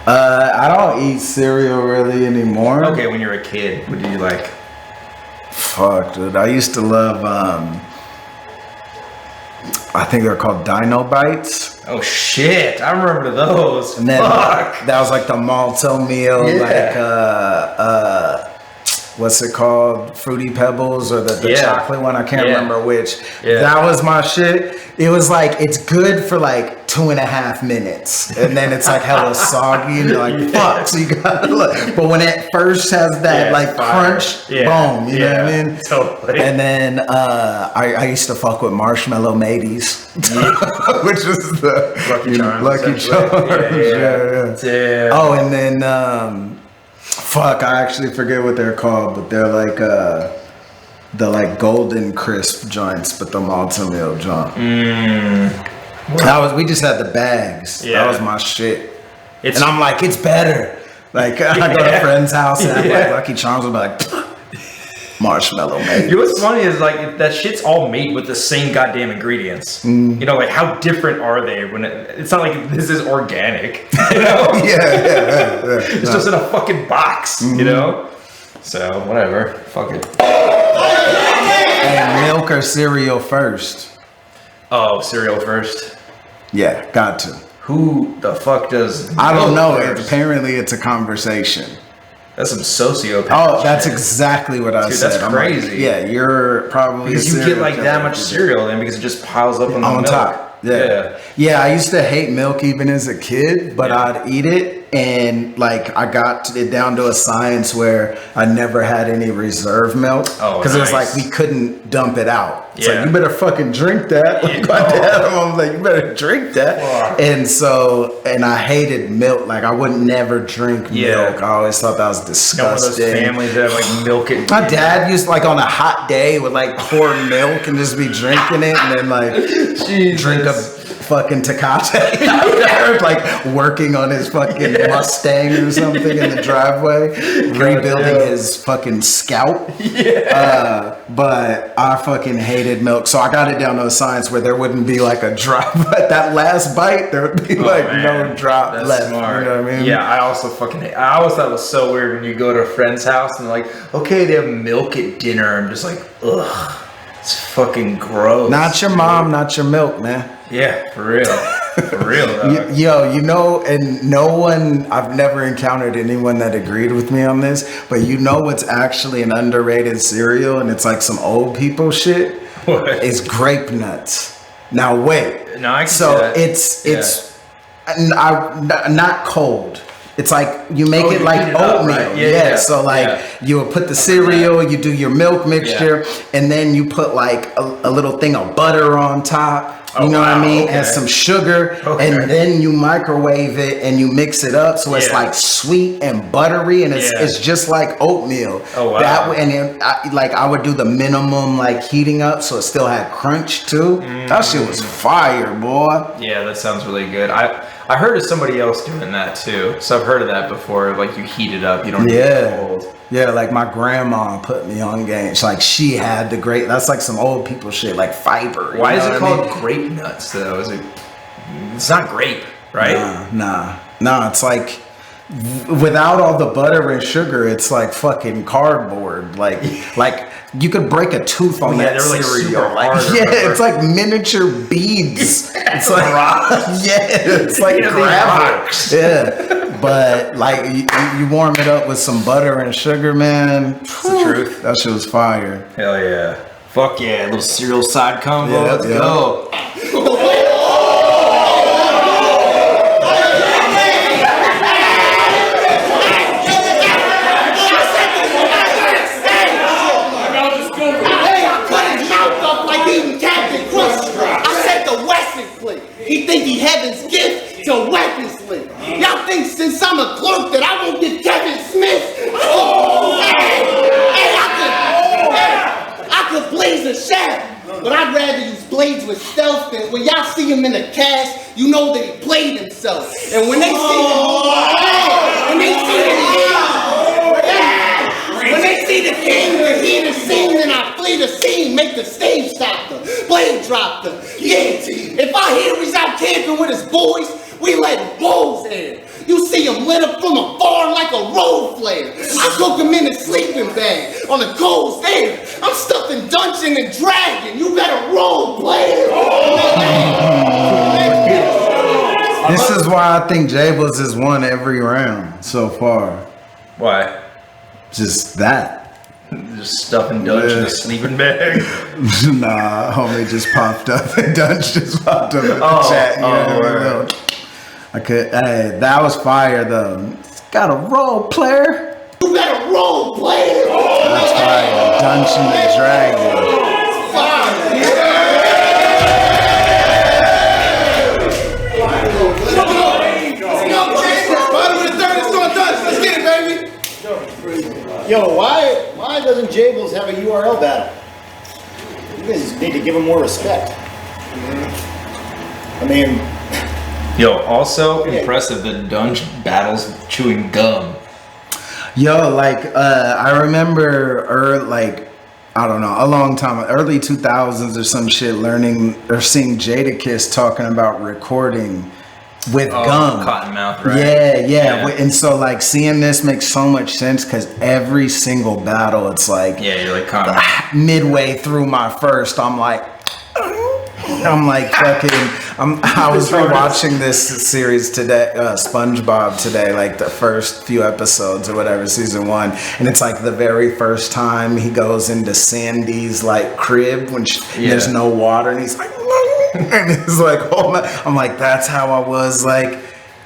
I don't eat cereal really anymore. Okay, when you're a kid, what do you like? Fuck, dude. I used to love, I think they're called Dino Bites. Oh shit, I remember those. And then Fuck. that was like the malto meal, what's it called? Fruity Pebbles or the chocolate one? I can't remember which. That was my shit. It was like, it's good for like 2.5 minutes. And then it's like hella soggy and you're like, fuck. So you gotta look. But when it first has that like crunch, boom, you know what I mean? Totally. And then I used to fuck with marshmallow mateys, which was the Lucky Charms. Yeah. Oh, and then fuck, I actually forget what they're called, but they're like the like golden crisp joints, but the malto meal joint. We just had the bags. That was my shit. And I'm like, it's better. Like I go to a friend's house and have like Lucky Charms, I'm like marshmallow made. You know what's funny is like that shit's all made with the same goddamn ingredients. You know, like how different are they when it's not like this is organic. You know? It's just in a fucking box. You know. So whatever. Fuck it. And milk or cereal first? Oh, cereal first. Yeah, got to. Who the fuck does? I don't know. Apparently, it's a conversation. That's some sociopath. Oh, that's shit. Exactly what I said. That's crazy. Like, yeah, you're probably because you get like that much cereal then because it just piles up on the milk. Top. Yeah. I used to hate milk even as a kid, but I'd eat it, and like I got it down to a science where I never had any reserve milk because it was like we couldn't dump it out. It's like you better fucking drink that. Like my dad, I was like, you better drink that. And so, and I hated milk. Like I would never drink milk. I always thought that was disgusting. One of those families that like milk it. My dad used to, like on a hot day would like pour milk and just be drinking it, and then like drink a fucking Tecate out there, like working on his fucking Mustang or something in the driveway, rebuilding his fucking Scout. But I fucking hated milk, so I got it down to a science where there wouldn't be like a drop. But that last bite, there would be no drop That's left. smart. You know what I mean? Yeah, I also I always thought it was so weird when you go to a friend's house and like, okay, they have milk at dinner. I'm just like, ugh, it's fucking gross. Not your mom, not your milk, man. Yeah, for real. For real, though. Yo, you know, and no one, I've never encountered anyone that agreed with me on this, but you know what's actually an underrated cereal, and it's like some old people shit? What? It's grape nuts. Now wait. No, I can so see that. it's not cold. It's like you make it like heat it up, oatmeal. right? Yeah. So like you would put the cereal, you do your milk mixture, and then you put like a little thing of butter on top. You know what I mean? Okay. And some sugar, and then you microwave it and you mix it up so it's like sweet and buttery, and it's just like oatmeal. Oh wow! That way, and then I would do the minimum like heating up so it still had crunch too. That shit was fire, boy. Yeah, that sounds really good. I heard of somebody else doing that too, so I've heard of that before. Like you heat it up, you don't need it cold. Yeah, like my grandma put me on games. Like she had the great. That's like some old people shit, like fiber. Why is it called grape nuts though? It's not grape, right? Nah. It's like without all the butter and sugar, it's like fucking cardboard. Like you could break a tooth on that they're like cereal. super Like, hard, it's like miniature beads. It's like rocks. it's like rocks. Yeah. But like you warm it up with some butter and sugar, man. It's the truth. That shit was fire. Hell yeah. Fuck yeah, a little cereal side combo. Yeah, Let's go. He think he heaven's gift to weapons link. Y'all think since I'm a clerk that I won't get Kevin Smith? I could blaze a shaft, but I'd rather use blades with stealth than when y'all see him in a cast, you know that he played himself. And when they see the king, the heat is seen, then I flee the scene, make the stage stop the blade drop the guillotine. If I hear he's out camping with his boys, we let bulls in. You see him lit up from afar like a road flare. I cook him in a sleeping bag on the cold stair. I'm stuck in Dungeon and Dragon. You better roll, player. This is why I think JABLES has won every round so far. Why? Just that. Just stuffing Dunch in a sleeping bag. Nah, homie just popped up. DUNSH just popped up in the chat. You know what I mean? Hey, that was fire though. Got a role player. You better roll, player. That's fire. DUNSH and the Dragon. Yo, why doesn't JABLES have a URL battle? You guys need to give him more respect. I mean... Yo, also impressive that DUNSH battles chewing gum. Yo, like, I remember, I don't know, a long time, early 2000s or some shit, learning or seeing Jadakiss talking about recording with gum. Cottonmouth, right? Yeah. And so, like, seeing this makes so much sense because every single battle, it's like, you're like Cottonmouth. Midway through my first, I'm like fucking, I was rewatching this series today, SpongeBob today, like the first few episodes or whatever, season 1, and it's like the very first time he goes into Sandy's like crib when there's no water, and he's like, and he's like, oh my, I'm like, that's how I was like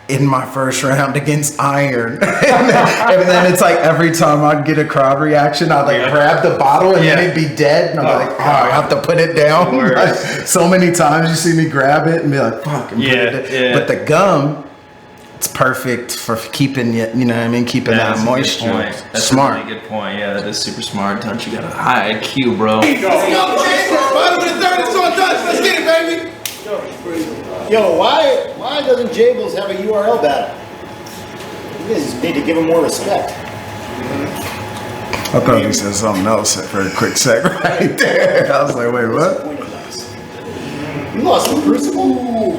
in my first round against Iron. and then it's like every time I'd get a crowd reaction, I'd like grab the bottle and then it'd be dead. And I'm like, I have to put it down. Like, so many times you see me grab it and be like, fuck, and put it down. But the gum, it's perfect for keeping it, you know what I mean? Keeping that moisture. That's smart. a really good point. Yeah, that is super smart. DUNSH, you got a high IQ, bro. Bottom of the third, it's on DUNSH. Let's get it, baby. Yo, why doesn't JABLES have a URL battle? You guys need to give him more respect. I thought he said something else for a quick sec right there. I was like, wait, what? You lost the Crucible?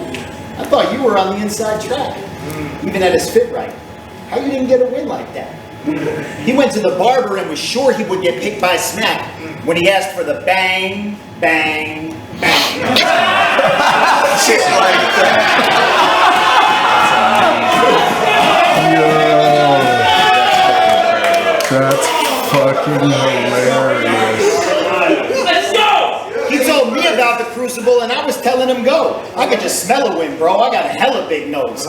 I thought you were on the inside track. Even at his fit right. How you didn't get a win like that? He went to the barber and was sure he would get picked by Smack when he asked for the bang, bang, bang. Shit like that. Yo. That's fucking hilarious. Let's go! He told me about the Crucible and I was telling him go. I could just smell a win, bro. I got a hella big nose.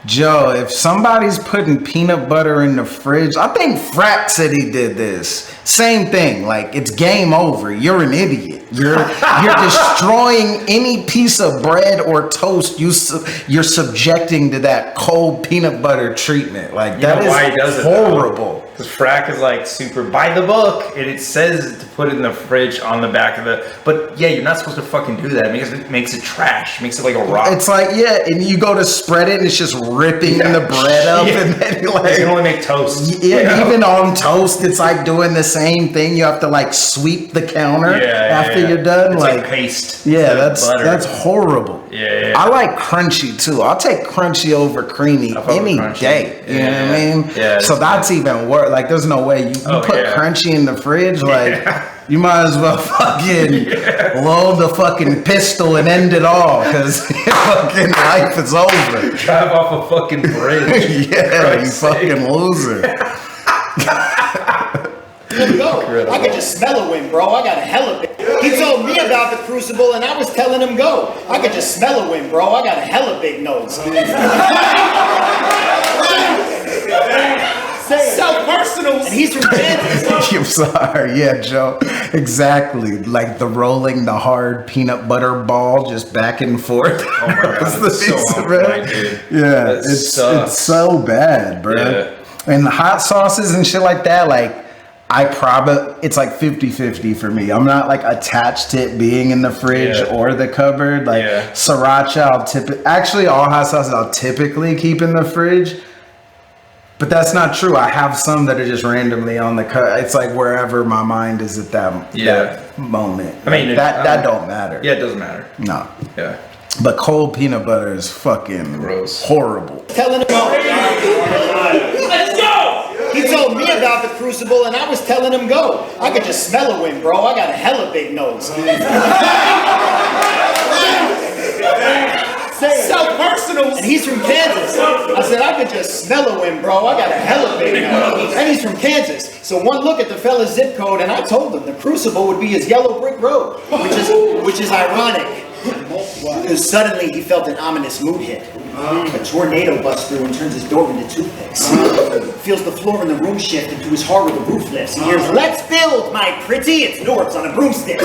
Joe, if somebody's putting peanut butter in the fridge, I think Frat said he did this. Same thing, like it's game over. You're an idiot. You're destroying any piece of bread or toast you're subjecting to that cold peanut butter treatment. Like that is why he does horrible. Because Frack is like super by the book, and it says to put it in the fridge on the back of the. But yeah, you're not supposed to fucking do that. It makes it trash. It makes it like a rock. It's like and you go to spread it, and it's just ripping the bread up, and then you can only make toast. Yeah, even on toast, it's like doing the same thing. You have to like sweep the counter after you're done. It's like paste. Yeah, that's horrible. Yeah. I like crunchy too. I'll take crunchy over creamy any day. You know what I mean? Yeah. So that's even worse. Like, there's no way you put crunchy in the fridge. Like, you might as well fucking load the fucking pistol and end it all, because your fucking life is over. Drive off a fucking bridge. Yeah, you fucking loser. Go. I could just smell a win, bro. I got a hella big. He told me about the Crucible and I was telling him go. I could just smell a win, bro. I got a hella big nose. Self-personals. And he's from Kansas. I'm sorry. Yeah, Joe. Exactly. Like the rolling the hard peanut butter ball just back and forth. Oh my God. It's so on point, dude. Yeah, it's so bad, bro. Yeah. And the hot sauces and shit like that, like, it's like 50-50 for me. I'm not like attached to it being in the fridge or the cupboard. Like sriracha, actually all hot sauces I'll typically keep in the fridge. But that's not true. I have some that are just randomly on the cut. It's like wherever my mind is at that moment. I mean, that don't matter. Yeah, it doesn't matter. No. Yeah. But cold peanut butter is fucking gross. Horrible. Telling him go. Let's go! He told me about the Crucible and I was telling him go. I could just smell a win, bro. I got a hella big nose. Self-personals. And he's from Kansas. I said, I could just smell a win, bro. I got a hella big nose. And he's from Kansas. So one look at the fella's zip code and I told him the Crucible would be his yellow brick road, which is ironic. Because suddenly he felt an ominous mood hit. A tornado busts through and turns his door into toothpicks. Feels the floor in the room shift into his heart where the roof lifts. He hears, let's build, my pretty. It's Norbs on a broomstick.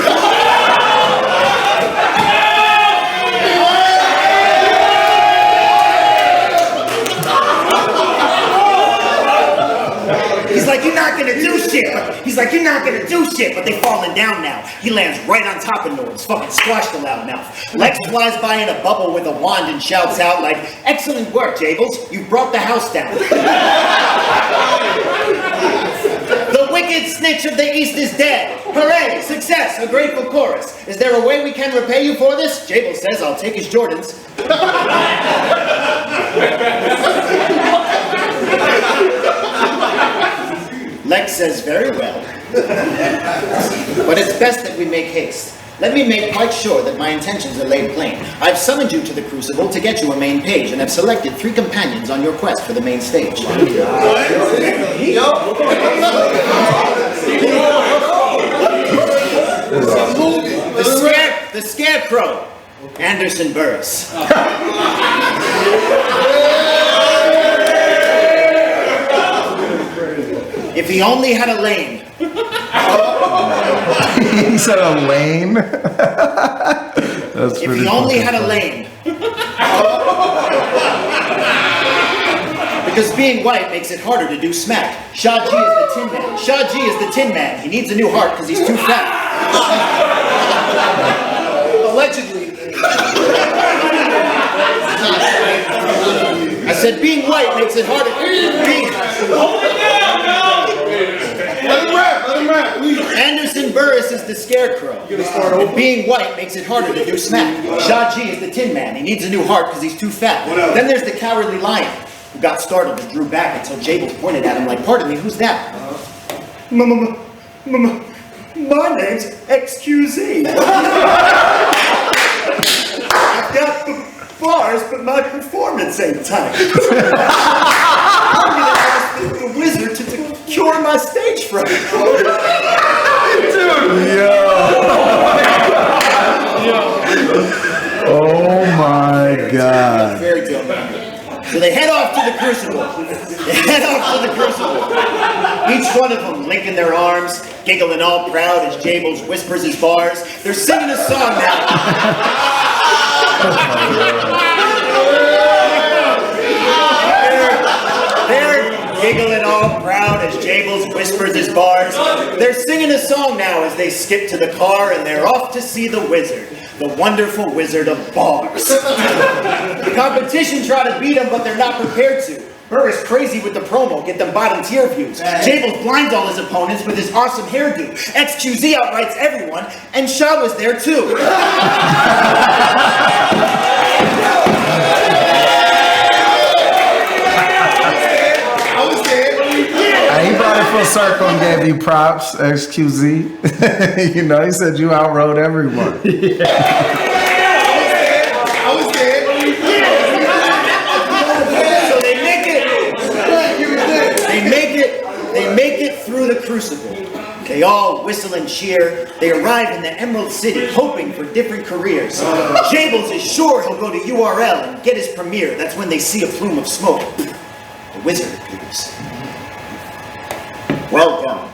He's like, you're not gonna do shit. He's like, you're not gonna do shit. But they falling down now. He lands right on top of Norbs. Fucking squashed the loudmouth. Lex flies by in a bubble with a wand and shouts out like, excellent work, JABLES. You brought the house down. The wicked snitch of the East is dead. Hooray, success, a grateful chorus. Is there a way we can repay you for this? JABLES says, I'll take his Jordans. Lex says, very well. But it's best that we make haste. Let me make quite sure that my intentions are laid plain. I've summoned you to the Crucible to get you a main page, and have selected 3 companions on your quest for the main stage. The Scarecrow, Anderson Burris. If he only had a lane. He said a lane? If he only had a lane. Because being white makes it harder to do smack. Shah G is the Tin Man. Shah G is the Tin Man. He needs a new heart because he's too fat. Allegedly. said being white makes it harder. Let him rap, please. Anderson Burris is the Scarecrow. And being white makes it harder to do smack. Shaji is the Tin Man. He needs a new heart because he's too fat. Then there's the Cowardly Lion, who got startled and drew back until Jables pointed at him like, pardon me, who's that? My name's XQZ. I've got the bars, but my performance ain't tight. I'm gonna ask the wizard to cure my stage fright. Oh my God. Fairy tale man. So they head off to the Crucible. Each one of them linking their arms, giggling all proud as Jables whispers his bars. They're singing a song now. They're giggling all proud as Jables whispers his bars. They're singing a song now as they skip to the car and they're off to see the wizard. The wonderful wizard of bars. The competition try to beat him, but they're not prepared to. Burr is crazy with the promo, get them bottom tier views. Jables blinds all his opponents with his awesome hairdo. XQZ outrights everyone, and Shaw was there too. He brought it full circle and gave you props, XQZ. You know, he said you outrode everyone. I was dead. So they make it through the Crucible. They all whistle and cheer. They arrive in the Emerald City, hoping for different careers. Jables is sure he'll go to URL and get his premiere. That's when they see a plume of smoke. The wizard appears. Welcome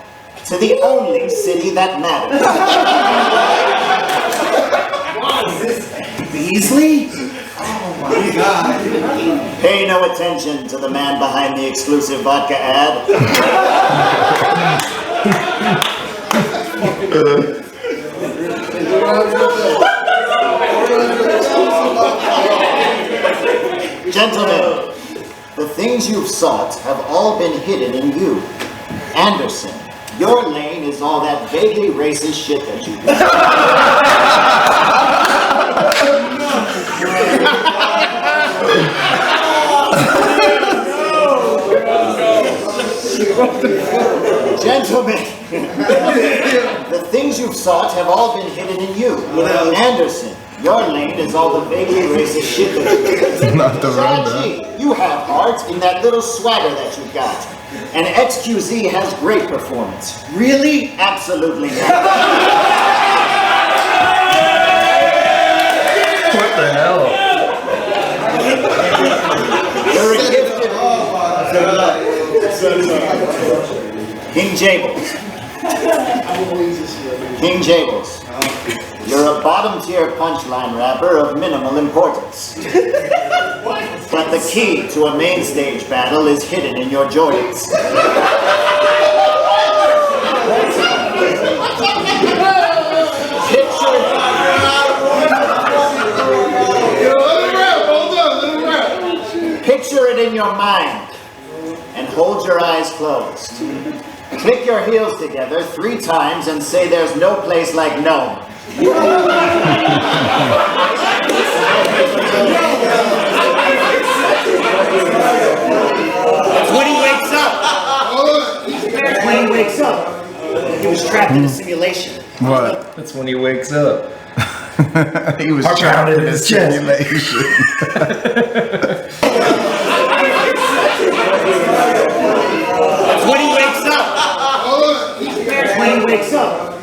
to the only city that matters. Beasley? Oh my God. Pay no attention to the man behind the exclusive vodka ad. Gentlemen, the things you've sought have all been hidden in you. Anderson, your lane is all that vaguely racist shit that you do. Gentlemen, the things you've sought have all been hidden in you. Anderson, your lane is all the vaguely racist shit that you do. Shaji, you have heart in that little swagger that you've got. And XQZ has great performance. Really? Absolutely not. What the hell? You're a gifted. King Jables. King Jables. You're a bottom tier punchline rapper of minimal importance. But the key to a main stage battle is hidden in your Jordans. Picture it in your mind and hold your eyes closed. Click your heels together 3 times and say there's no place like Nome. That's when he wakes up. That's when he wakes up. He was trapped in a simulation. What? That's when he wakes up. He was Trapped trapped in in his his chest. simulation. That's when he wakes up. That's when he wakes up.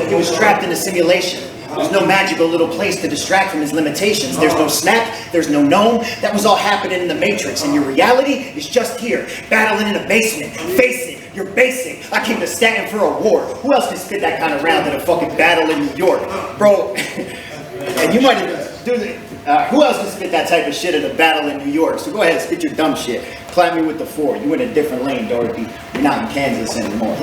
He was trapped in a simulation. There's no magical little place to distract from his limitations. There's no snack, there's no gnome. That was all happening in the Matrix, and your reality is just here, battling in a basement. Face it, you're basic. I came to Staten for a war. Who else can spit that kind of round in a fucking battle in New York? Bro, and you might even do the, who else can spit that type of shit in a battle in New York? So go ahead, spit your dumb shit. Clap me with the 4. You in a different lane, Dorothy. You're not in Kansas anymore.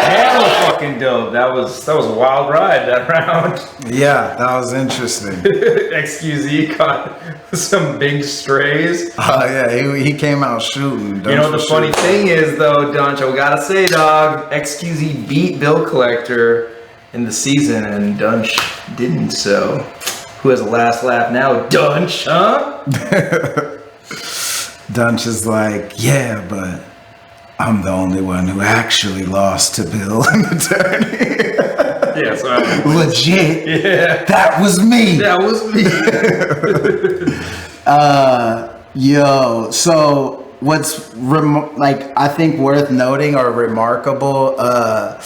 Hell of a fucking dope. That was a wild ride that round. Yeah, that was interesting. XQZ caught some big strays. Oh yeah, he came out shooting. You know what the funny thing is though, DUNSH, I gotta say, dog, XQZ beat Bill Collector in the season and DUNSH didn't, so who has the last laugh now? DUNSH, huh? DUNSH is like, yeah, but I'm the only one who actually lost to Bill in the tourney. Yeah, so legit. Yeah. That was me. That was me. Yo, so what's I think worth noting or remarkable about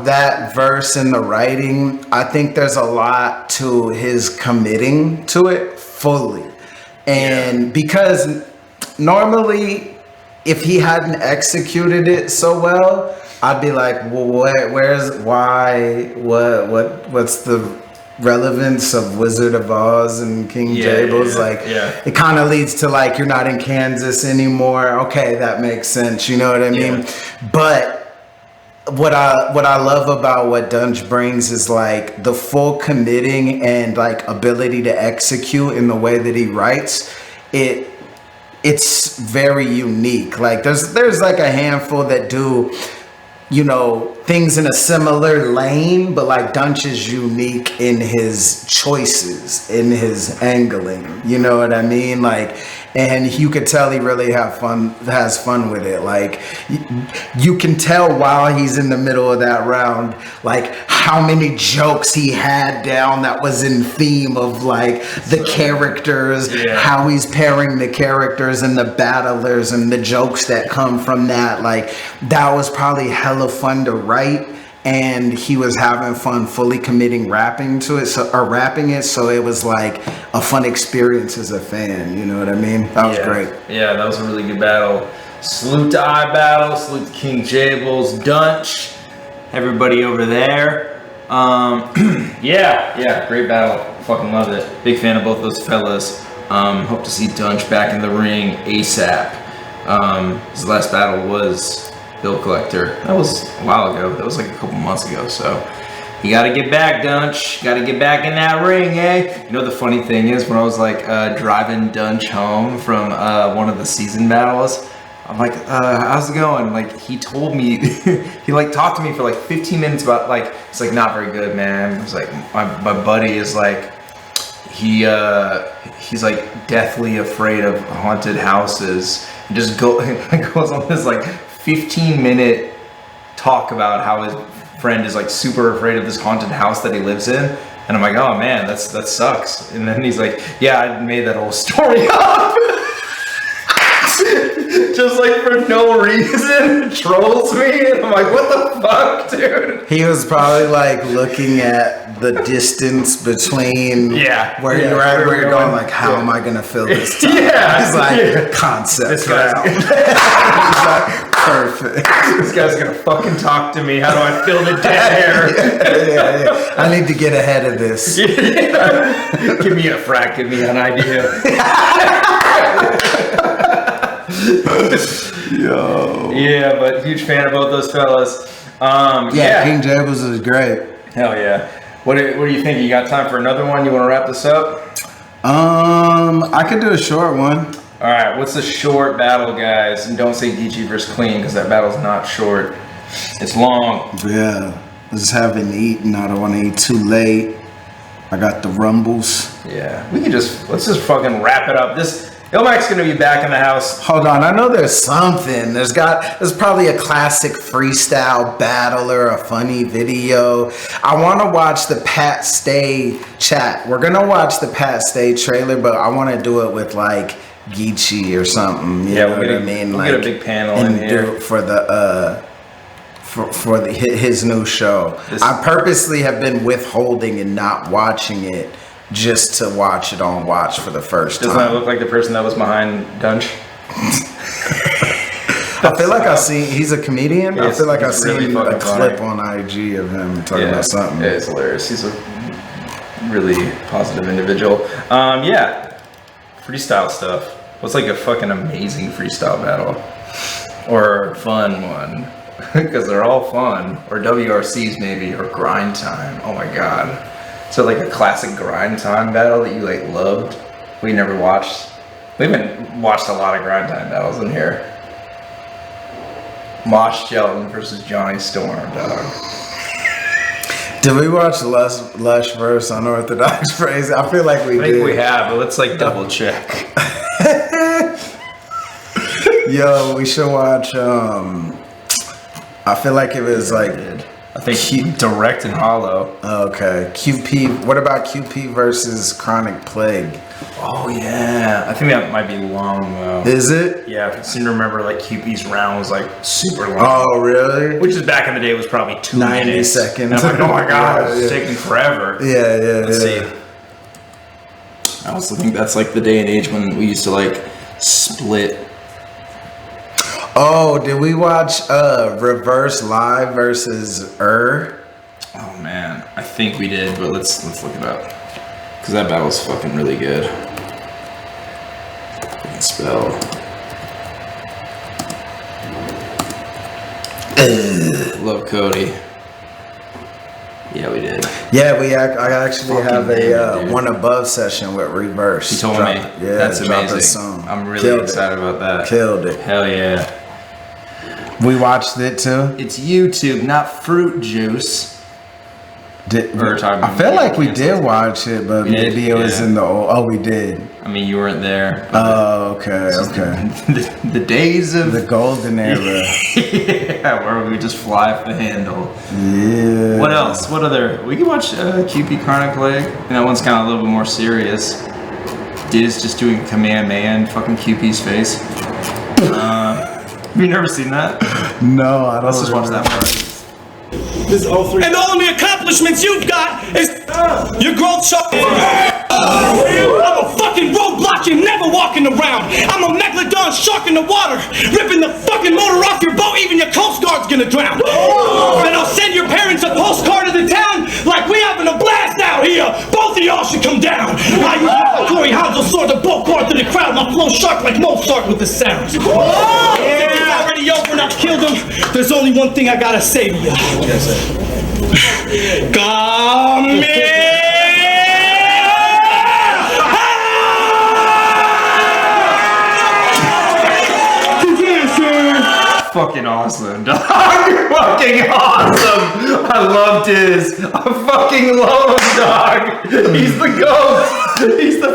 that verse in the writing, I think there's a lot to his committing to it fully. And because normally if he hadn't executed it so well, I'd be like, well, what's the relevance of Wizard of Oz and King JABLES? It kind of leads to like, you're not in Kansas anymore. Okay, that makes sense. You know what I mean? Yeah. But what I love about what DUNSH brings is like the full committing and like ability to execute in the way that he writes. It's very unique. Like there's like a handful that do, you know, things in a similar lane, but like DUNSH is unique in his choices, in his angling. You know what I mean? Like, and you could tell he really has fun with it. Like you can tell while he's in the middle of that round, like how many jokes he had down that was in theme of like the characters, how he's pairing the characters and the battlers and the jokes that come from that. Like that was probably hella fun to write, and he was having fun fully committing rapping it, so it was like a fun experience as a fan. You know what I mean? That was great. Yeah, that was a really good battle. Salute to iBattle, salute to King JABLES, DUNSH, everybody over there. Great battle. Fucking loved it. Big fan of both those fellas. Hope to see DUNSH back in the ring ASAP. His last battle was Bill Collector. That was a while ago. That was like a couple months ago. So you gotta get back, DUNSH. Gotta get back in that ring, eh? You know the funny thing is, when I was like driving DUNSH home from one of the season battles, I'm like, how's it going? Like he told me, he like talked to me for like 15 minutes about like, it's like not very good, man. It's like my buddy is like, he's like deathly afraid of haunted houses. He just goes on this like 15-minute talk about how his friend is like super afraid of this haunted house that he lives in, and I'm like, oh man, that sucks. And then he's like, yeah, I made that whole story up. Just like for no reason, trolls me, and I'm like, what the fuck, dude? He was probably like looking at the distance between where you're going, like, how am I gonna fill this time? He's like, concept. This guy's He's like, perfect. This guy's gonna fucking talk to me. How do I fill the dead air? I need to get ahead of this. Give me a frack. Give me an idea. Yo. Yeah, but huge fan of both those fellas. King JABLES is great. Hell yeah. What do you think? You got time for another one? You want to wrap this up? I could do a short one. All right. What's a short battle, guys? And don't say Geechee versus Clean, because that battle's not short. It's long. Yeah. I just haven't eaten. I don't want to eat too late. I got the rumbles. Yeah. Let's just fucking wrap it up. ILLMAC's gonna be back in the house. Hold on, I know there's something. There's probably a classic freestyle battle or a funny video. I want to watch the Pat Stay chat. We're gonna watch the Pat Stay trailer, but I want to do it with like Geechee or something. You know what I mean? We'll like, get a big panel and in here do it for the his new show. I purposely have been withholding and not watching it, just to watch it on Watch for the first time. Doesn't that look like the person that was behind DUNSH? I feel like he's a comedian. I feel like I've seen really a clip funny on IG of him talking about something. Yeah, it's hilarious. He's a really positive individual. Freestyle stuff. What's like a fucking amazing freestyle battle? Or fun one? because they're all fun. Or WRCs maybe, or Grind Time. Oh my god. So like a classic Grind Time battle that you like loved. We never watched. We haven't watched a lot of Grind Time battles in here. Mosh Shelton versus Johnny Storm, dog. Did we watch Lush versus Unorthodox Phrase? I feel like we did. I think we have, but let's like double check. Yo, we should watch. I feel like it was like. I think Direct and Hollow. Okay, QP. What about QP versus Chronic Plague? Oh yeah, I think that might be long though. Is it? Yeah, I seem to remember like QP's round was like super long. Oh really? Which is back in the day was probably 2 90 minutes. seconds. And I'm like, oh my god, Yeah, it's yeah. taking forever. Yeah. Let's see. I also think that's like the day and age when we used to like split. Oh, did we watch Reverse Live versus Oh man, I think we did, but let's look it up. Cause that battle's fucking really good. Fucking spell. Love Cody. Yeah, we did. Yeah, I actually Fucking have damn it, a dude. One Above session with Reverse. He told me. Yeah, That's drop a amazing. song. I'm really Killed excited about that. Killed it. Hell yeah. We watched it too. It's YouTube, not Fruit Juice. I feel like we did watch it, but We did, maybe it was yeah. in the old. Oh, we did. I mean, you weren't there. Oh, okay. The days of The golden era. yeah, where we just fly off the handle. Yeah. What else? What other? We can watch QP Chronic Plague. And that one's kind of a little bit more serious. Diz just doing Command Man, fucking QP's face. Have you never seen that? No, I don't. Let's just watch that part. And all of the accomplishments you've got is your growth shot. I'm a fucking roadblock, you're never walking around. I'm a megalodon shark in the water, ripping the fucking motor off your boat, even your Coast Guard's gonna drown. Then I'll send your parents a postcard of the town like we having a blast out here. Both of y'all should come down. I use my glory hounds will soar the boat guard through the crowd. My flow sharp like Mozart with the sounds. It's already over and I've killed him. There's only one thing I gotta say to you. Come Fucking awesome, dog. You're fucking awesome. I love Diz. I fucking love him, dog. He's the GOAT. He's the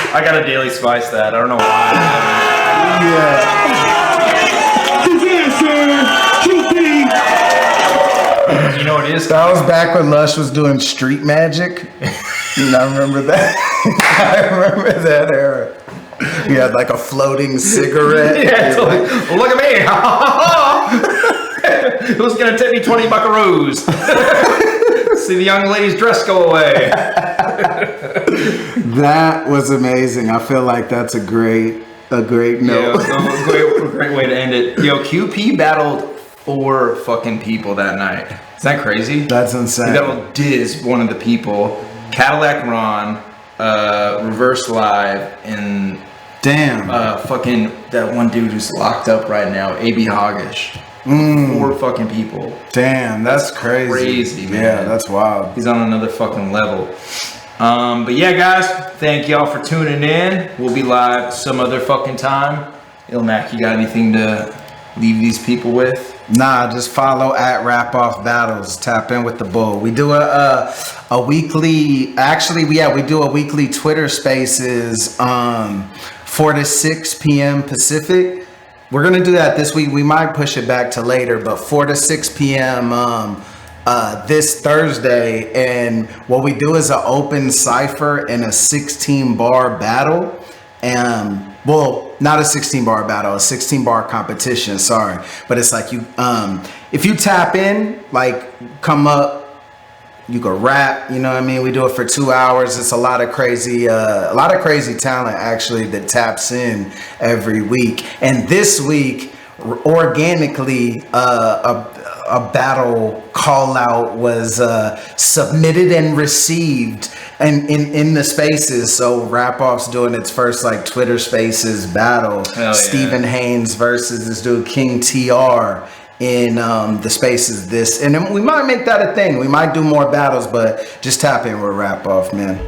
I gotta daily spice that. I don't know why. You know what it is? That was back when Lush was doing Street Magic. I remember that. I remember that era. You had like a floating cigarette. Yeah, totally. Well, look at me. Who's gonna tip me 20 buckaroos? See the young lady's dress go away. That was amazing. I feel like that's a great note. Yeah, great way to end it. Yo, QP battled 4 fucking people that night. Is that crazy? That's insane. He battled Diz, one of the people, Cadillac Ron, Reverse Live, and damn, fucking that one dude who's locked up right now, AB Hoggish. 4 fucking people. Damn, that's crazy. Crazy, man. Yeah, that's wild. He's on another fucking level. But yeah, guys, thank y'all for tuning in. We'll be live some other fucking time. ILLMAC, you got anything to leave these people with? Nah, just follow at Rap Off Battles. Tap in with the bull. We do a weekly. Actually, we do a weekly Twitter Spaces 4 to 6 p.m. Pacific. We're gonna do that this week. We might push it back to later, but 4 to 6 p.m. This Thursday. And what we do is an open cipher and a 16-bar battle. Well, not a 16-bar battle, a 16-bar competition, sorry. But it's like you, if you tap in, like come up, you can rap, you know what I mean? We do it for 2 hours. It's a lot of crazy talent actually that taps in every week. And this week, organically, a battle call out was submitted and received and in the spaces. So Rap Off's doing its first like Twitter Spaces battle. Yeah. Stephen Haynes versus this dude King TR in the spaces. And then we might make that a thing. We might do more battles, but just tap in with Rap Off, man.